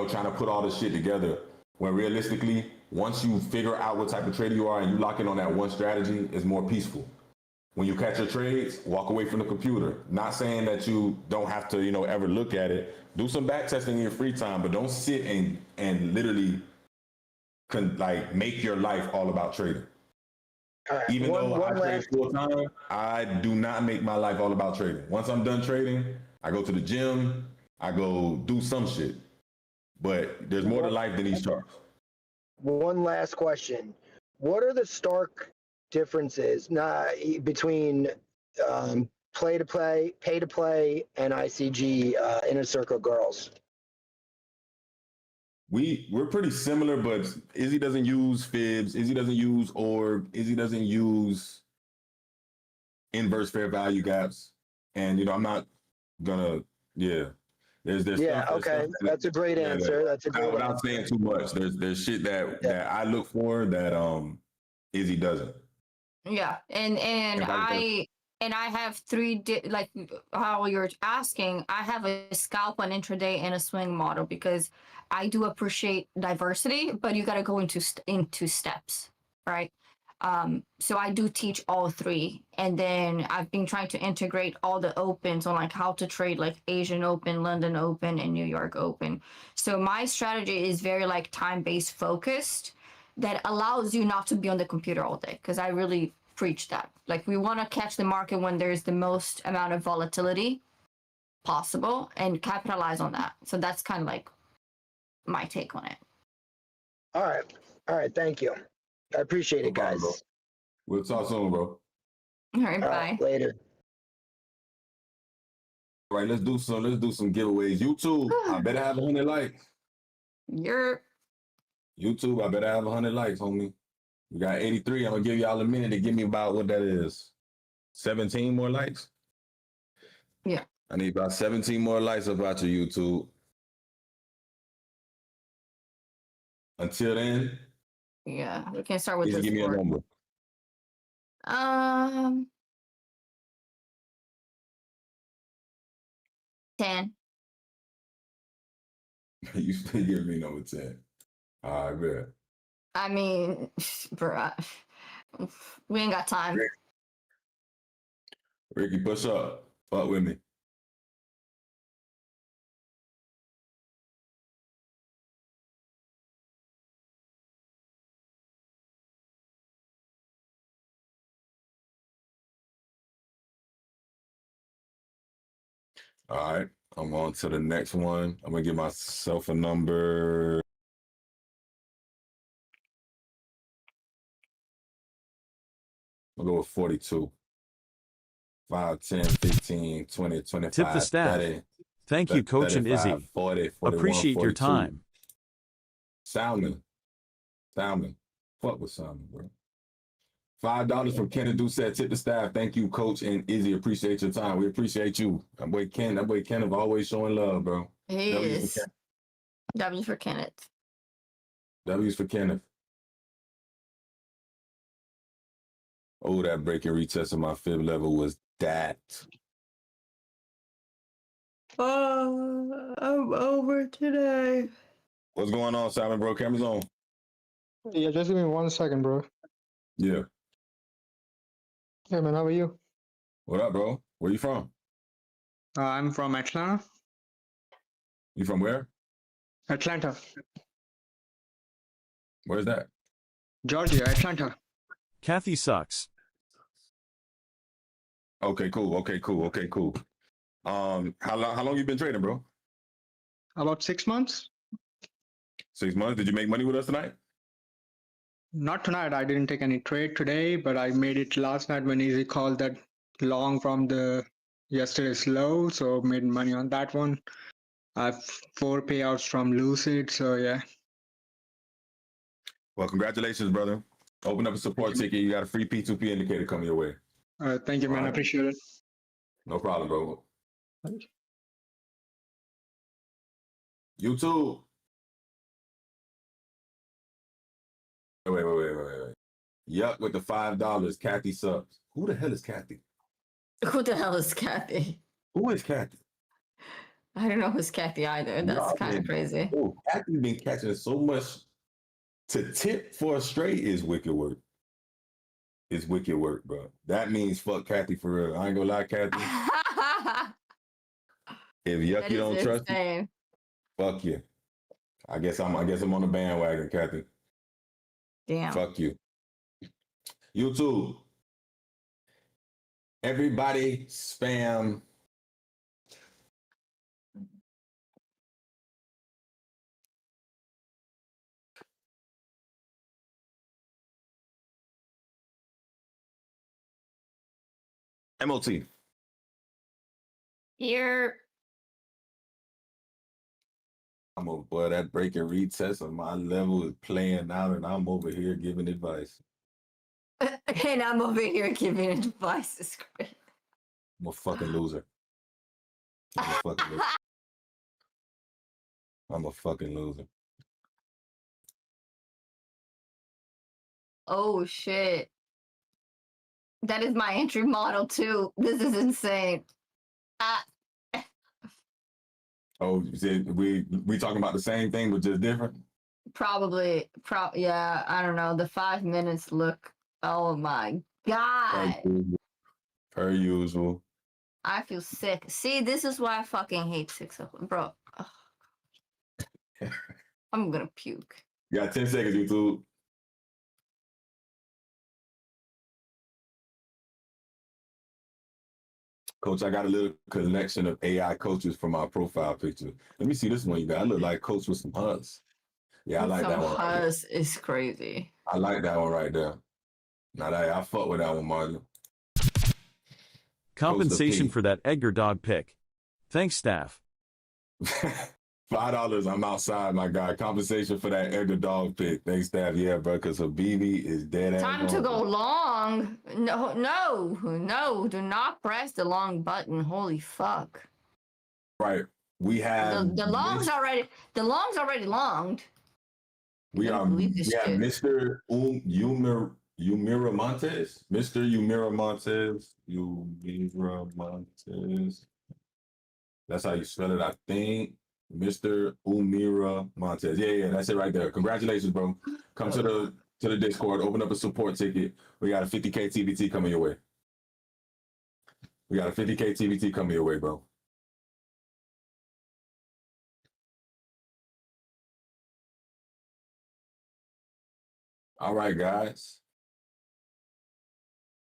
trying to put all this shit together. When realistically, once you figure out what type of trader you are and you lock in on that one strategy, it's more peaceful. When you catch your trades, walk away from the computer. Not saying that you don't have to, ever look at it. Do some back testing in your free time, but don't sit and literally make your life all about trading. Right, Even though I trade full time, I do not make my life all about trading. Once I'm done trading, I go to the gym, I go do some shit. But there's more to life than these charts. One last question. What are the stark differences between play to play, pay to play, and ICG Inner Circle Girls? We're pretty similar, but Izzy doesn't use fibs. Izzy doesn't use org. Izzy doesn't use inverse fair value gaps. And I'm not gonna There's stuff, okay. That's a great answer. That's a great without answer. saying too much. There's shit that I look for that Izzy doesn't. Yeah, and And I have like how you're asking, I have a scalp, an intraday, and a swing model because I do appreciate diversity, but you got to go into steps, right? So I do teach all three, and then I've been trying to integrate all the opens on like how to trade like Asian Open, London Open, and New York Open. So my strategy is very like time-based focused that allows you not to be on the computer all day because I really preach that. Like we want to catch the market when there's the most amount of volatility possible and capitalize on that. So that's kind of like my take on it. All right. Thank you. I appreciate No it, problem, guys. bro. We'll talk soon, bro. All right, All bye. right, later. All right, let's do some giveaways. YouTube, I better have 100 likes. YouTube, I better have 100 likes, homie. We got 83. I'm gonna give y'all a minute to give me about what that is. 17 more likes? Yeah. I need about 17 more likes about your YouTube. Until then, Yeah, we can start with please this give me a board. number. 10. You still give me number 10. All right, good. I mean, bruh, we ain't got time. Ricky, push up. Fuck with me. All right, I'm on to the next one. I'm gonna give myself a number. I'll go with 42. 5, 10, 15, 20, 25, Tip the staff. 30. Thank you, Koach and 35, Izzy. 40, 41, Appreciate 42. your time. Salmon. Fuck with salmon, bro. $5 from Kenneth Doucette. Tip the staff. Thank you, Koach and Izzy. Appreciate your time. We appreciate you. That boy Kenneth always showing love, bro. He W's is. for W for Kenneth. W's for Kenneth. Oh, that break and retest of my fib level was that. Oh, I'm over today. What's going on, Simon, bro? Camera's on. Yeah, just give me 1 second, bro. Yeah. Hey, man, how are you? What up, bro? Where you from? I'm from Atlanta. You from where? Atlanta, Where's that? Georgia, Atlanta. Kathy sucks. Okay, cool. How long you been trading, bro? About 6 months. 6 months. Did you make money with us tonight? Not tonight. I didn't take any trade today, but I made it last night when Izzy called that long from the yesterday's low, so made money on that one. I have 4 payouts from Lucid, so yeah. Well, congratulations, brother. Open up a support ticket. You got a free P2P indicator coming your way. Thank you, man. I appreciate it. No problem, bro. Thank you. YouTube. Wait. Yuck with the $5. Kathy subs. Who the hell is Kathy? Who the hell is Kathy? Who is Kathy? I don't know who's Kathy either. That's kind of crazy. Oh, Kathy's been catching so much. To tip for a straight is wicked work. It's wicked work, bro. That means fuck Kathy for real. I ain't gonna lie, Kathy. If Yucky don't trust you, fuck you. I guess I'm on the bandwagon, Kathy. Damn. Fuck you. YouTube. Everybody spam. MOT. Here. I'm over, boy, that break and retest of my level is playing out, and I'm over here giving advice. And I'm over here giving advice. It's great. I'm a fucking loser. I'm a fucking loser. Oh shit. That is my entry model too. This is insane. Oh, you said we talking about the same thing but just different? Probably, yeah, I don't know. The 5 minutes look, oh my God. Per usual. I feel sick. See, this is why I fucking hate 6 o'clock. Bro, I'm gonna puke. You got 10 seconds, YouTube. Coach, I got a little collection of AI coaches for my profile picture. Let me see this one you got. I look like Coach with some huts. Yeah, I like that one. Huzz is crazy. I like that one right there. Now that I fuck with that one, Martin. Compensation for that Edgar dog pic. Thanks, staff. $5. I'm outside, my guy. Compensation for that Edgar dog pic. Thanks, staff. Yeah, bro, because Habibi is dead ass. Time to go long. No. Do not press the long button. Holy fuck. Right. We have the long's already longed. We have Mr. Umira Montes. Mr. Umira Montes. That's how you spell it, I think. Mr. Umira Montes. Yeah, that's it right there. Congratulations, bro. Come to the Discord, open up a support ticket. We got a 50K TBT coming your way. Bro. All right, guys.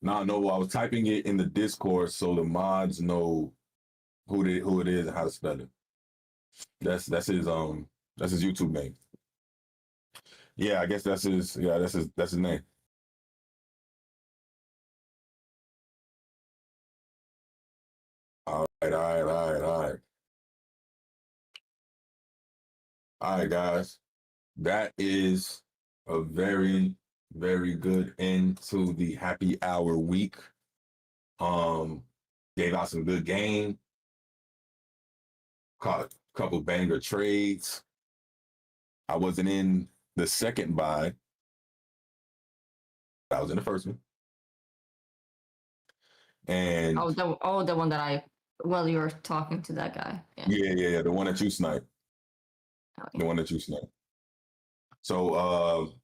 Now, no, I was typing it in the Discord so the mods know who it is and how to spell it. That's his YouTube name. Yeah, I guess that's his name. All right. All right, guys. That is a very, very good end to the happy hour week. Gave out some good game. Caught a couple banger trades. I wasn't in the second buy. I was in the first one. And the one that you were talking to that guy. Yeah, the one that you sniped. Oh, yeah. The one that you sniped. So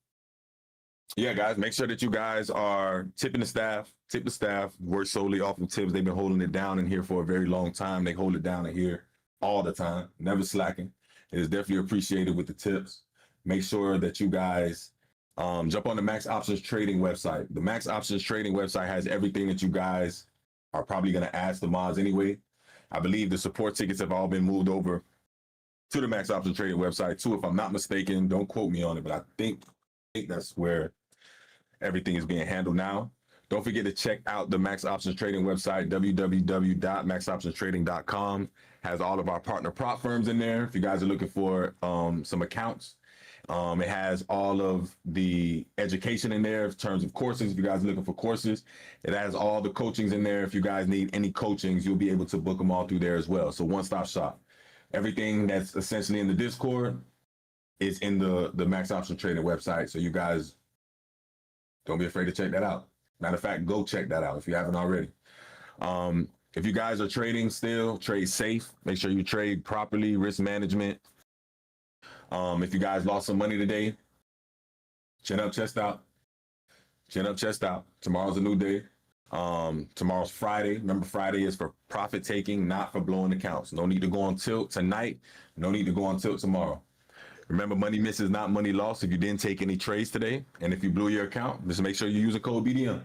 yeah, guys, make sure that you guys are tipping the staff. Tip the staff. Work solely off of tips. They've been holding it down in here for a very long time. They hold it down in here all the time, never slacking. It is definitely appreciated with the tips. Make sure that you guys jump on the Max Options Trading website. The Max Options Trading website has everything that you guys are probably going to ask the mods anyway. I believe the support tickets have all been moved over to the Max Options Trading website too, if I'm not mistaken. Don't quote me on it, but I think that's where everything is being handled now. Don't forget to check out the Max Options Trading website, www.maxoptionstrading.com. Has all of our partner prop firms in there. If you guys are looking for some accounts, it has all of the education in there in terms of courses. If you guys are looking for courses, it has all the coachings in there. If you guys need any coachings, you'll be able to book them all through there as well. So one-stop shop. Everything that's essentially in the Discord is in the Max Option Trading website. So you guys don't be afraid to check that out. Matter of fact, go check that out if you haven't already. If you guys are trading still, trade safe. Make sure you trade properly, risk management. If you guys lost some money today, chin up, chest out. Chin up, chest out. Tomorrow's a new day. Tomorrow's Friday. Remember, Friday is for profit taking, not for blowing accounts. No need to go on tilt tonight. No need to go on tilt tomorrow. Remember, money miss is not money lost if you didn't take any trades today. And if you blew your account, just make sure you use a code BDM.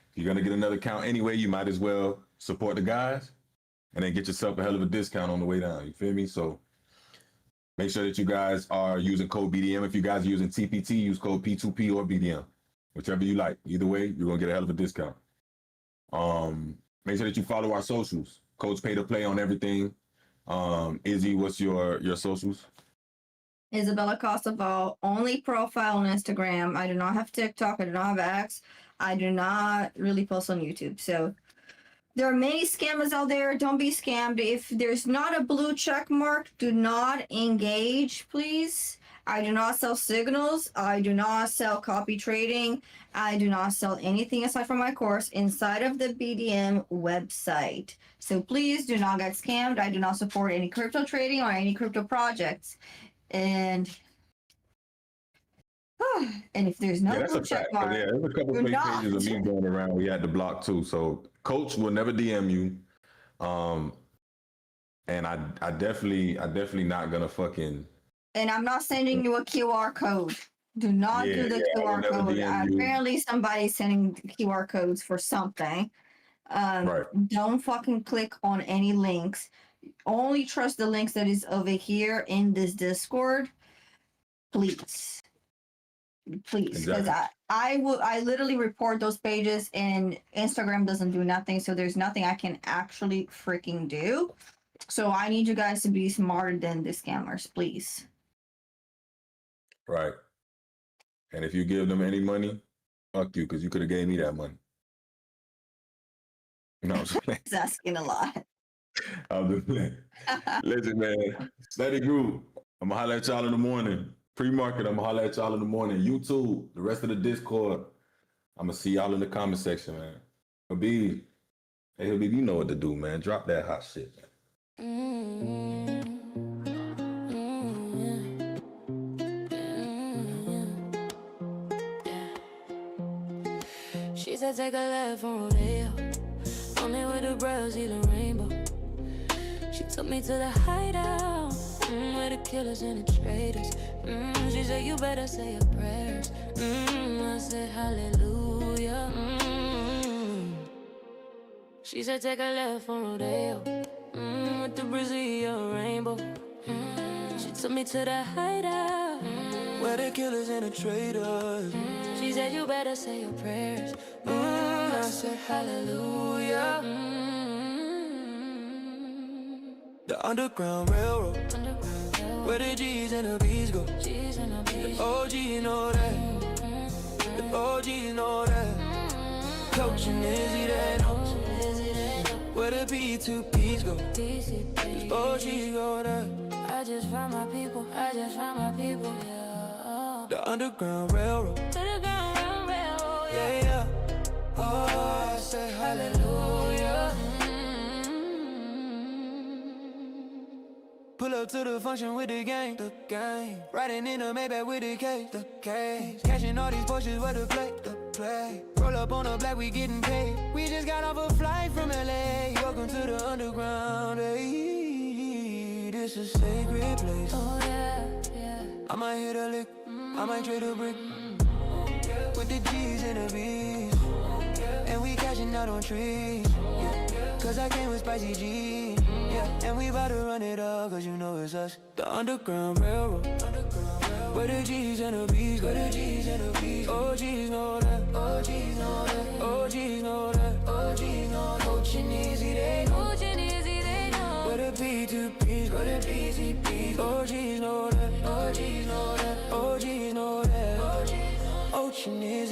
If you're going to get another account anyway, you might as well support the guys and then get yourself a hell of a discount on the way down. You feel me? So make sure that you guys are using code BDM. If you guys are using TPT, use code P2P or BDM. Whichever you like. Either way, you're going to get a hell of a discount. Make sure that you follow our socials. Coach Pay to Play on everything. Izzy, what's your socials? Isabella Costaval, only profile on Instagram. I do not have TikTok. I do not have X. I do not really post on YouTube. So there are many scammers out there. Don't be scammed. If there's not a blue check mark, do not engage, please. I do not sell signals. I do not sell copy trading. I do not sell anything aside from my course inside of the BDM website. So please do not get scammed. I do not support any crypto trading or any crypto projects. And if there's no that's a blue check fact. mark, Yeah, there's a couple you're fake not. pages of me going around. We had to block too. So Coach will never DM you. And I definitely not gonna fucking. And I'm not sending you a QR code. Do not do the I will QR never code. DM you. Apparently somebody's sending QR codes for something. Right. Don't fucking click on any links. Only trust the links that is over here in this Discord. Please. Please. Because Exactly. I literally report those pages and Instagram doesn't do nothing. So there's nothing I can actually freaking do. So I need you guys to be smarter than the scammers, please. Right. And if you give them any money, fuck you, because you could have gave me that money. You know what I'm saying? It's asking a lot. I'm just playing. Listen, man. Steady group. I'm gonna holler at y'all in the morning. Pre-market, I'm gonna holler at y'all in the morning. YouTube, the rest of the Discord. I'm gonna see y'all in the comment section, man. Habib, hey Habib, you know what to do, man. Drop that hot shit, man. She said take a left on Rodeo, only with the Brazilian rainbow. She took me to the hideout, where the killers and the traitors. She said you better say your prayers. I said hallelujah. She said take a left on Rodeo, with the Brazilian rainbow. She took me to the hideout, where the killers and the traitors. She said you better say your prayers. I said hallelujah. The Underground Railroad, where the G's and the B's go. The OGs know that. The OGs know that. Koach and Izzy, they know. Where the B2Ps go. The OGs go there. I just found my people, I just found my people, yeah. The Underground Railroad, Underground railroad, yeah, yeah. Oh, I say hallelujah. Pull up to the function with the gang, riding in a Maybach with the case, cashing all these Porsches, what the play, roll up on the black, we getting paid. We just got off a flight from LA. Welcome to the underground, hey. This is a sacred place. oh yeah, yeah. I might hit a lick, I might trade a brick, with the G's and the B's, and we cashing out on trees, cause I came with spicy G, and we bout to run it up, cause you know it's us. The Underground Railroad, where the G's and the B's go. OGs know that, OGs know that, OGs know that, OGs know that. Koach and Izzy, they know. Koach and Izzy, they know. Where the B2Ps go, the BCPs. OGs know that, OGs know that, OGs know that. Koach and Izzy.